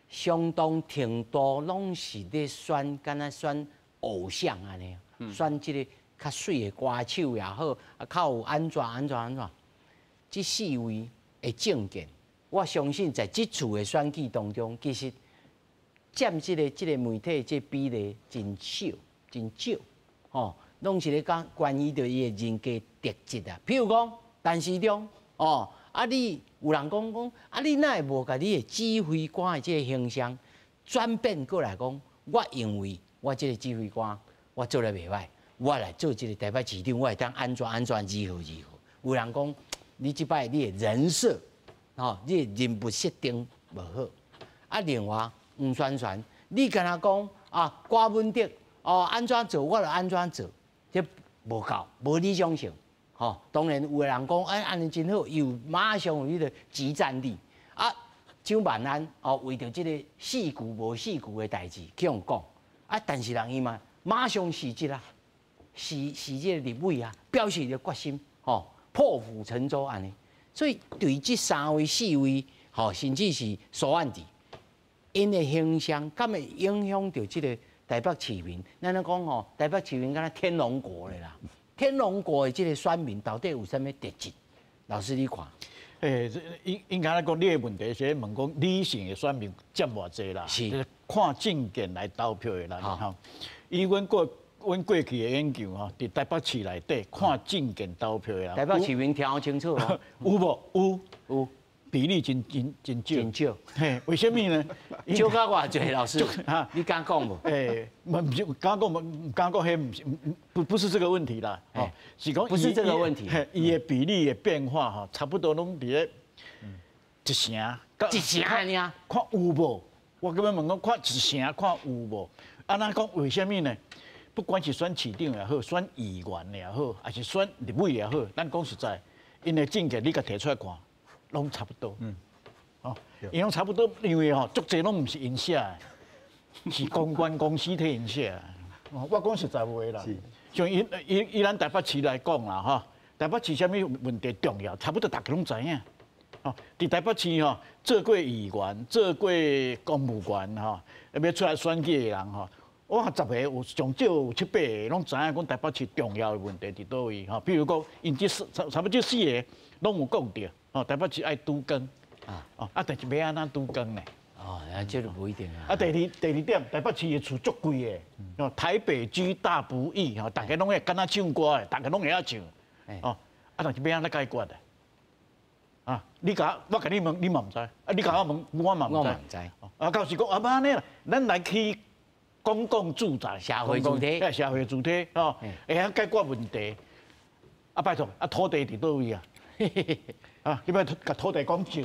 相当程度拢是咧选，敢若选偶像安尼，选这个较水的歌手也好，啊，较有安怎。这四位的政见，我相信在这次的选举当中，其实占这个媒体这比例真少，吼，拢是咧讲关于着伊的人格特质啊。譬如讲，陈时中，哦，啊你有人讲，啊你哪会无甲你的指挥官的这个形象转变过来讲？我认为我这个指挥官，我做得袂歹，我来做这个台北市长，我会当安怎如何。有人讲，你即摆你的人设，哦，你的人物设定无好。啊，另外黄宣传，你敢若讲啊，郭文德哦安怎做，我就安怎做，这无够，无理想性。吼，当然有个人讲，哎，安尼真好，又马上有迄个集战力。啊，蒋万安哦，为着这个四句无四句的代志去用讲，啊，但是人伊嘛马上辞职啦，是这个立委啊，表示着决心，吼，破釜沉舟安尼。所以对这三位四位，吼，甚至是苏万迪，因的形象，敢会影响到这个台北市民？咱咧讲吼，台北市民敢若天龙国的啦。天龙国的这个选民到底有啥物特质？老师你看，应该来讲，你的问题是问讲理性的选民占偌济啦？是看证件来投票的人哈。以阮过去的研究哈，伫台北市内底看证件投票的人，台北市民听清楚哦。有无？有。比例真少，嘿，为什么呢？少到偌济？老师，你敢讲无？唔是敢讲，迄不是这个问题啦，哦，是讲不是这个问题，伊的比例的变化哈，差不多拢伫咧一成安尼啊？看有无？我根本问讲看一成，看有无？啊，咱讲为什么呢？不管是选市长也好，选议员也好，还是选立委也好，咱讲实在，因的证件你甲摕出来看。拢差不多，哦，因拢差不多，因为吼，足济拢唔是因写的，是公关公司替因写的。我讲实在话啦，像以咱台北市来讲啦，哈，台北市啥物问题重要，差不多大家拢知影。哦，伫台北市吼，做过议员，做过公务员，哈，要出来选举的人，哈，我10个有上少有7、8个拢知影讲台北市重要的问题伫倒位，哈，比如讲，因这差不多4个拢有讲到。哦，台北市爱都更但是要安怎都更呢？这就不一定啊。第二点，台北市的厝足贵的，台北居大不易，大家拢会敢若唱歌的，大家拢会晓唱，但是要安怎解决的？你我甲你问，你嘛唔知；你甲我问，我嘛唔知。到时讲安尼啦，咱来去公共住宅、社会主体，社会主体会晓解决问题。拜托，土地伫倒位啊？你要甲土地讲少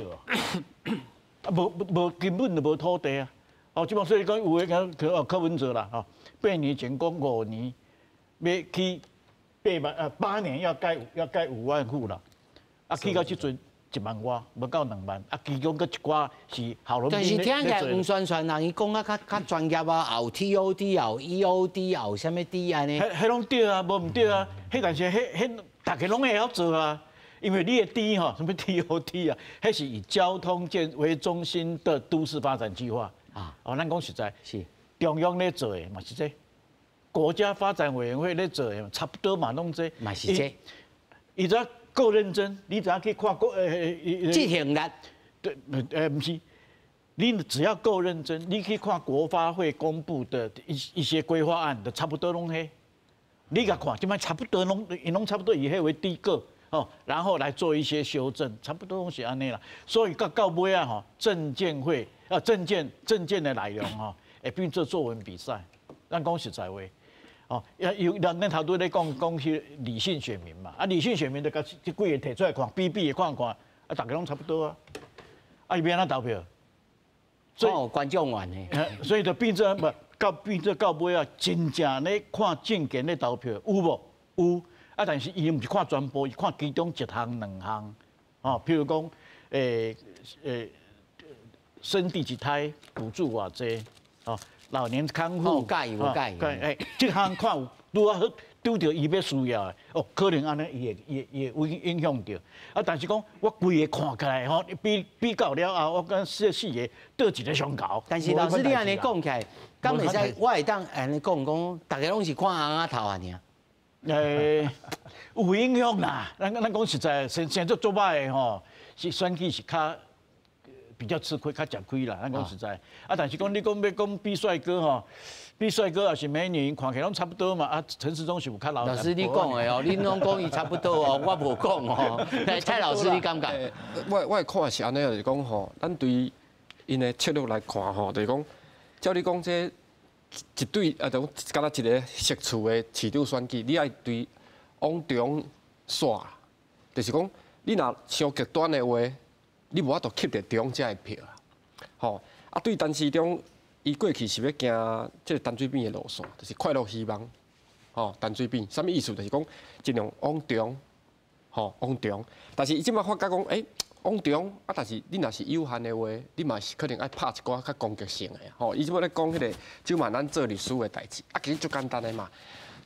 无根本就无土地啊！即摆所以讲有诶柯文哲啦，8年前讲5年要去8年要盖5万户啦，去到即阵1万外，无到2万，其中佫一寡是效能。但是听起来黄宣传人伊讲啊较专业啊，有 TOD， 有 EOD， 有啥物 D 安尼？迄拢对啊，无毋对啊，但是迄大家拢会晓做啊。因为你的 D 什么 TOT 啊，迄是以交通建为中心的都市发展计划咱讲实在，是中央咧做的嘛是这，国家发展委员会咧做的差不多嘛拢这，嘛是这。伊只够认真，你只要去看执行力，对，不是。你只要够认真，你去看国发会公布的一些规划案的，差不多拢迄。你甲看，即摆差不多拢差不多以迄为第一个哦，然后来做一些修正，差不多拢是安尼啦。所以到尾啊吼，证监会证件的内容吼，会变做作文比赛。咱讲实在话，哦，咱头拄咧讲去理性选民嘛，啊，理性选民就甲这几个摕出来看，比的看，啊，大家拢差不多啊，啊，伊要安怎投票？所以观众缘的，所以就变做到尾啊，真正咧看证件咧投票有无？有啊，但是伊唔是看全部，伊看其中一项两项，哦，譬如讲，生第几胎补助偌济，哦，老年看护，介意，这项看有拄啊拄着伊要需要的，哦，可能安尼也会影响到。啊，但是讲我规个看起来吼，比较了后，我讲四个倒一个上高。但是老师你安尼讲起来，敢袂使我会当安尼讲，大家拢是看红仔头啊尔。有影响啦。咱讲实在，现在做歹的吼，是选举是较比较吃亏，较吃亏啦。咱讲实在，啊，但是讲你讲要讲比帅哥吼。比帅哥也是美女，看起来拢差不多嘛。啊，陈时中是有较老。老师你讲的哦，恁拢讲伊差不多哦，我无讲哦。蔡老师你感觉？我看是安尼，就是讲吼，咱对因的策略来看吼，就是讲，照你讲这一对就敢若一个社区的市长选举，你爱对往中煞，就是讲你若伤极端的话，你无法度吸得中这的票啊。吼，啊对陈时中。伊过去是要行即个淡水边的路线，就是快乐希望，吼淡水边，啥物意思？就是讲尽量往中，吼往中。但是伊即摆发觉讲，往中啊，但是你若是有限的话，你嘛是可能爱拍一寡较攻击性的，吼。伊即摆咧讲迄个就嘛咱做律师的代志，啊，其实足简单的嘛。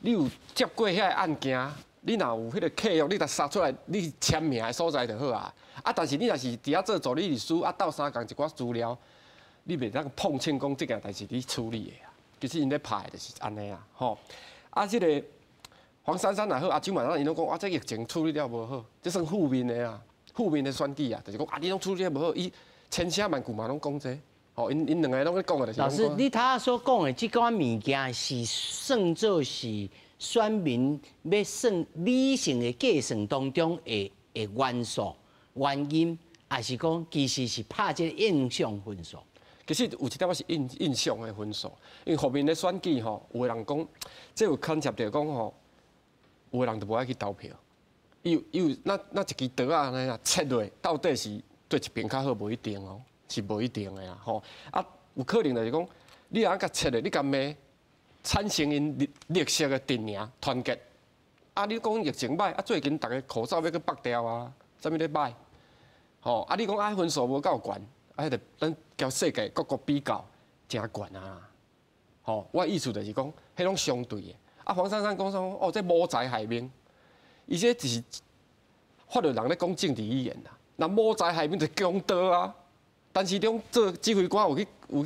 你有接过遐个案件，你若有迄个契约，你甲杀出来，你签名的所在就好啊。啊，但是你若是伫遐做助理律师，啊，斗相共一寡资料。你袂当碰清讲这件代志你处理的啊，其实因咧拍的就是安尼啊，吼。啊，这个黄珊珊也好，周满因拢讲，这疫情处理了无好，这算负面的啊，负面的选举啊，就是讲你拢处理无好，伊千声万句嘛拢讲这，吼，因两个拢咧讲的就是。老师，你他所讲的这款物件是算作是选民要算理性的计算当中的元素原因，还是讲其实是拍这个印象分数？其实有一点是印象的分数，因为后面的选举吼，有的人讲，这有牵涉到讲吼，有的人就无爱去投票，有那一支刀啊，安尼啊，切落到底是对一边较好，无一定哦，是无一定的啊，吼啊，有可能就是讲，你安甲切咧，你甲骂产生因绿色的阵营团结，啊，你讲疫情歹，啊，最近大家口罩要去拔掉啊，啥物咧歹，吼啊，你讲爱分数无够悬。啊，迄个咱交世界各国比较真悬啊！吼，我意思就是讲，迄种相对的。啊，黄珊珊讲说，哦，这谋财害命，伊这只是法律人咧讲政治语言啦。那谋财害命就强盗啊！但是种做指挥官有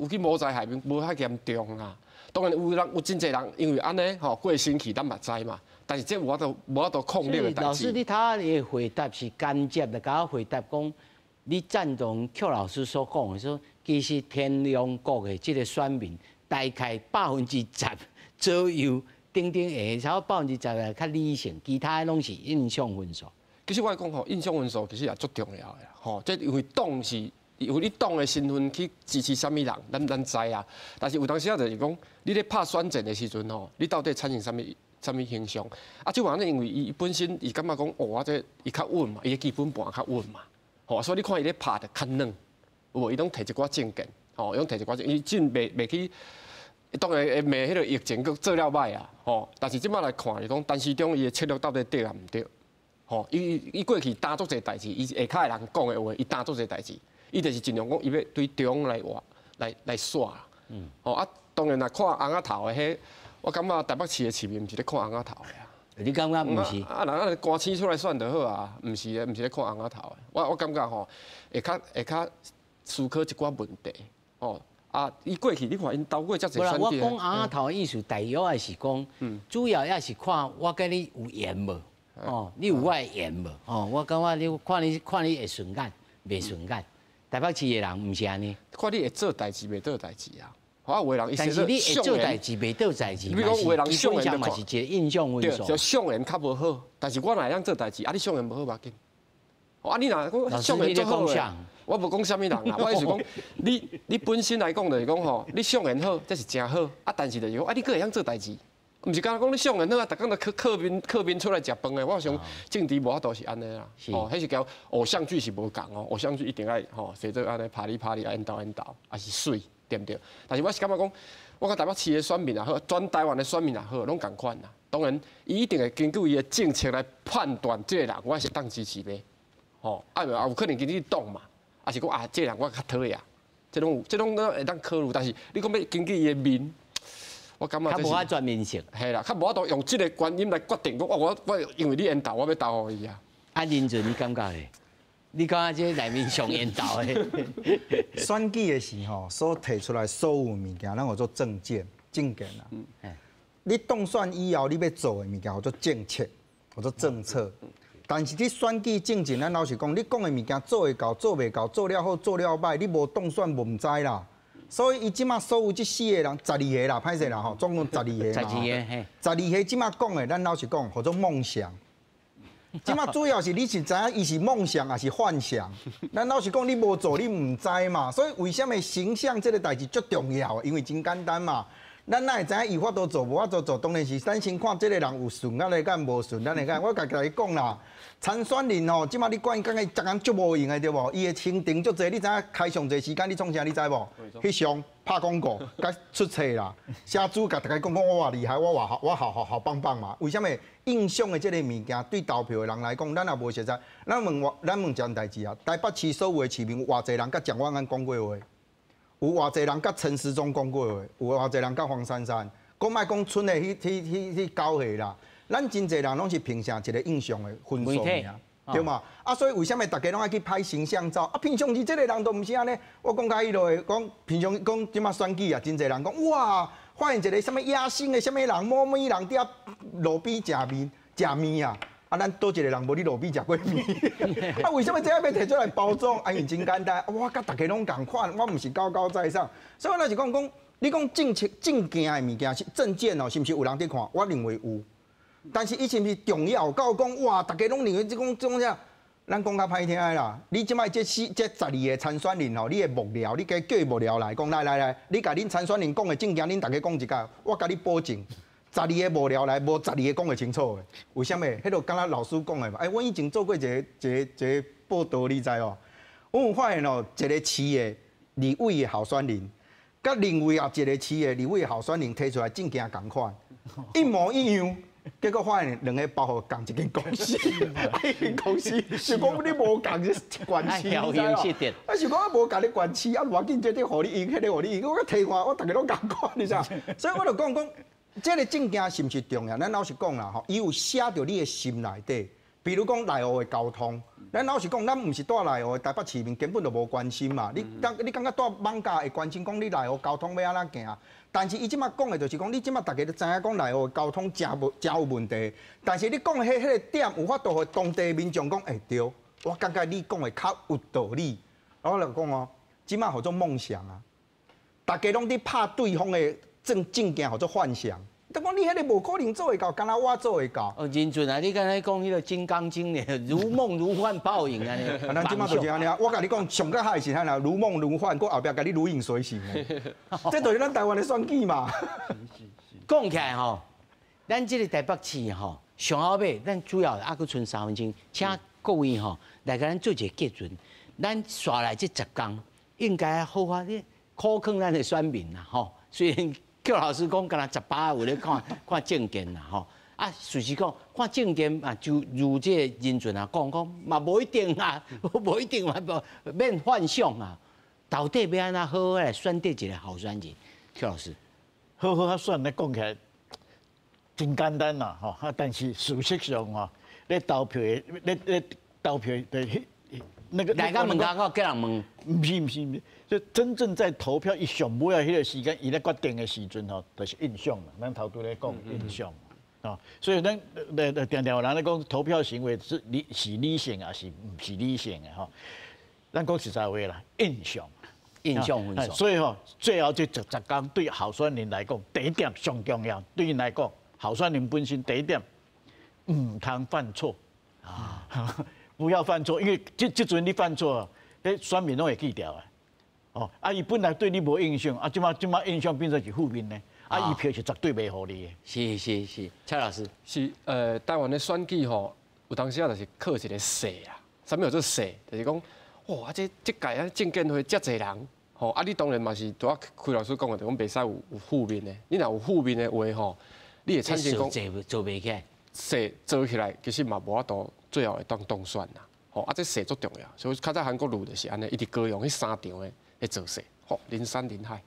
去谋财害命，无遐严重啊。当然有真侪人因为安尼吼过身去，咱嘛知嘛。但是这无法度控制的代志。老师，你他的回答是间接的，甲我回答讲。你赞同邱老师所讲的，说其实天龙国的这个选民大概10%左右，顶下差不多10%的较理性，其他拢是印象分数。其实我讲吼，印象分数其实也足重要的，吼，这因为党是因为你党的身份去支持什么人，咱知啊。但是有当时啊，就是讲你咧拍选战的时阵吼，你到底产生什么形象？啊，就话呢，因为伊本身伊感觉讲，哦，这伊较稳嘛，伊的基本盘较稳嘛。吼，所以你看伊咧拍的较软，有无？伊拢摕一寡证件，吼，伊拢摕一寡证，伊真袂去，当然会骂迄个疫情佫做了歹啊，吼。但是即摆来看，是讲陈时中伊的策略到底对啊毋对？吼，伊过去担足侪代志，伊下骹的人讲的话，伊担足侪代志，伊就是尽量讲伊要对中来耍。吼啊，当然来看红仔头的迄，我感觉台北市的市民毋是咧看红仔头的啊。你感觉毋是？啊，人官青出来选就好啊，毋是咧看红仔头的。我感觉吼，会较思考一寡问题。哦，啊，伊过去你看因斗过遮侪选举。我讲红仔头的意思，大约也是讲，主要也是看我跟你有缘无。哦，你有我的言无？哦，我感觉你看你会顺眼，袂顺眼。台北市的人毋是安尼，看你会做代志，袂做代志啊。好，有的人但是你会做代志，袂做代志，比如讲有的人基本上嘛是一个印象因素。就上言较无好，但是我哪会当做代志？啊，你上言无好嘛紧。啊，你若讲上言做好诶，我无讲啥物人啦，我意思讲，你本身来讲就是讲吼，你上言好，这是真好。啊，但是就是讲，啊，你个会晓做代志，毋是讲你上言好啊，逐工都客宾出来食饭诶。我想政治无法度是安尼啦。哦，迄是叫偶像剧是无共哦，偶像剧一定爱吼，写做安尼拍你演导，也是水，对不对？但是我是感觉讲，我甲台北市诶选民也好，全台湾诶选民也好，拢共款啦。当然，伊一定会根据伊诶政策来判断这个人我是当支持呗。哦，啊有可能经济动嘛，啊是讲啊，这人我较讨厌，这种会当考虑，但是你讲要根据伊的面，我感觉较无法全面性，系啦，较无法度用这个观音来决定讲，我因为你引导，我要投予伊啊。啊，林俊，你感觉咧？你感觉这内面上引导的？选举的时候所提出来所有物件，咱叫做政见啦。你当选以后，你要做的物件叫做政策，叫做政策。但是你选举进前，咱老实讲，你讲的物件做会到，做袂到，做了好，做了歹，你无当选无唔知啦。所以伊即马所有这4个人，12个啦，歹势啦吼，总共12个。12个即马讲的，咱老实讲，叫做梦想。即马主要是你是知影伊是梦想还是幻想。咱老实讲，你无做你唔知嘛。所以为什么形象这个代志最重要？因为真简单嘛。咱哪会知影伊法度做，无法度做，当然是咱先看这个人有顺啊来干，无顺咱来干。我家己讲啦，参选人吼，即马你管伊讲个逐工足无用的对无？伊的行程足济，你知影开上济时间，你创啥？你知无？翕相、拍广告、甲出册啦，写主甲大家讲我偌厉害，我好棒棒嘛。为什么印象的这个物件对投票的人来讲，咱也无实在。咱问一件代志啊，台北市所有的市民，偌济人甲蒋万安讲过话？有偌济人甲陈时中讲过话，有偌济人甲黄珊珊，讲莫讲村的去交下啦。咱真济人拢是凭啥一个印象的分数尔，对嘛？啊，所以为什么大家拢爱去拍形象照？啊，平常时这个人都毋是安尼。我讲甲伊落去，讲平常讲即马选举啊，真济人讲哇，发现一个什么野生的什么人，某美人伫路边食面啊。啊，咱多一个人无你路边食过面，啊，为什么这样要摕出来包装？啊，因真简单，我甲大家拢共款，我毋是高高在上，所以我若是讲，你讲正件的物件是证件哦，是毋是有人伫看？我认为有，但是伊是毋是重要？到讲哇，大家拢认为这种啥？咱讲较歹听的啦，你即摆这12个参选人吼，你的幕僚，你加叫伊幕僚来讲，来，你甲恁参选人讲的证件，恁大家讲一下，我甲你保证。12个幕僚来，无12个讲会清楚的。为什么？迄个敢若老师讲的嘛。我以前做过一个报道，你知哦？我有发现哦，一个市的立委的候选人，甲另外一个市的立委的候选人提出来证件同款，一模一样。结果发现2个包括同一间公司，一间公司是讲你无共个关系，你知哦？啊是讲我无共你关系，啊无要紧，这互你用，迄个互你用，我提看，我大家拢同款，你知？所以我就讲。这个证件是毋是重要？咱老实讲啦，吼，伊有写到你的心内底。比如讲内湖的交通，咱老实讲，咱毋是住内湖的台北市民根本就无关心嘛。你感觉住艋舺会关心讲你内湖交通要安怎行？但是伊即马讲的就是讲，你即马大家都知影讲内湖的交通真有问题。但是你讲的迄个点有法度互当地民众讲，对，我感觉你讲的较有道理。我就讲哦，即马叫做梦想啊，大家拢伫拍对方的。证件叫做幻想，但讲你迄个无可能做会到，敢若我做会到。哦，仁俊啊，你刚才讲迄个金刚经呢，如梦如幻泡影安尼。咱即马就是安尼啊！我甲你讲，上较嗨是安啦，如梦如幻，搁后壁甲你如影随形。这就是咱台湾的选举嘛。讲起来吼，咱这个台北市吼，上后尾咱主要还佫剩3分钟，请各位吼来甲咱做一个结论。咱刷来这10天，应该好好的考劝咱的选民啦吼。虽然叫老师讲，敢若18有咧看证件啦吼，啊，随时讲看证件啊，就如这仁俊啊讲嘛，无一定啊，无一定嘛，免幻想啊。到底要安怎好好来选择一个候选人？邱老师，好好选咧讲起来真简单啦吼，但是事实上吼，咧投票的那个大家问家叫人问，唔是。就真正在投票一上尾啊，迄个时间，伊咧决定的时阵吼，就是印象嘛。咱头拄咧讲印象。哦，所以咱常常有人咧讲投票行为是理性啊，是唔是理性的吼？咱讲实在话啦，印象分数。所以吼，最后这10天对候选人来讲，第一点上重要。对因来讲，候选人本身第一点，唔通犯错啊，不要犯错，因为这阵你犯错，迄选民拢会记掉啊。哦，啊，伊本来对你无印象，啊，即马印象变成是负面呢，啊，伊票是绝对袂互你是，的。蔡老师是台湾的选举吼，有当时啊，就是靠一个势啊，啥物叫做势？就是讲，哇，这届啊政见会遮侪人，吼，啊，你当然嘛是拄啊开老师讲的，就讲袂使有负面的，你若有负面的话吼，你会产生讲做袂起来，势做起来其实嘛无法度最后会当选啦，吼，啊，这势足重要，所以较早韩国路就是安尼，一直高用迄3场的。来做势，吼，人山人海，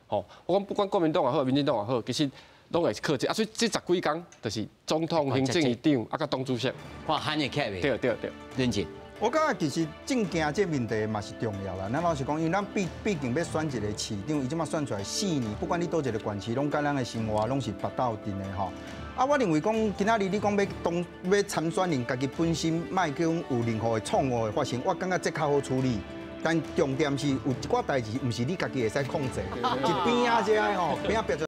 吼，我讲不管国民党也好，民进党也好，其实拢会靠这，啊，所以这10几天就是总统、行政院长啊，甲党主席，看喊得起来对，认真。我感觉其实政见这问题嘛是重要啦。咱老实讲，因为咱毕竟要选一个市长，伊即马选出来4年，不管你倒一个县市，拢甲咱的生活拢是拔斗阵的吼。啊，我认为讲今仔日你讲要参选人，家己本身莫讲有任何的错误的发生，我感觉这较好处理。但重点是有一寡代志，唔是你家己会使控制，一边仔这吼，边仔别做。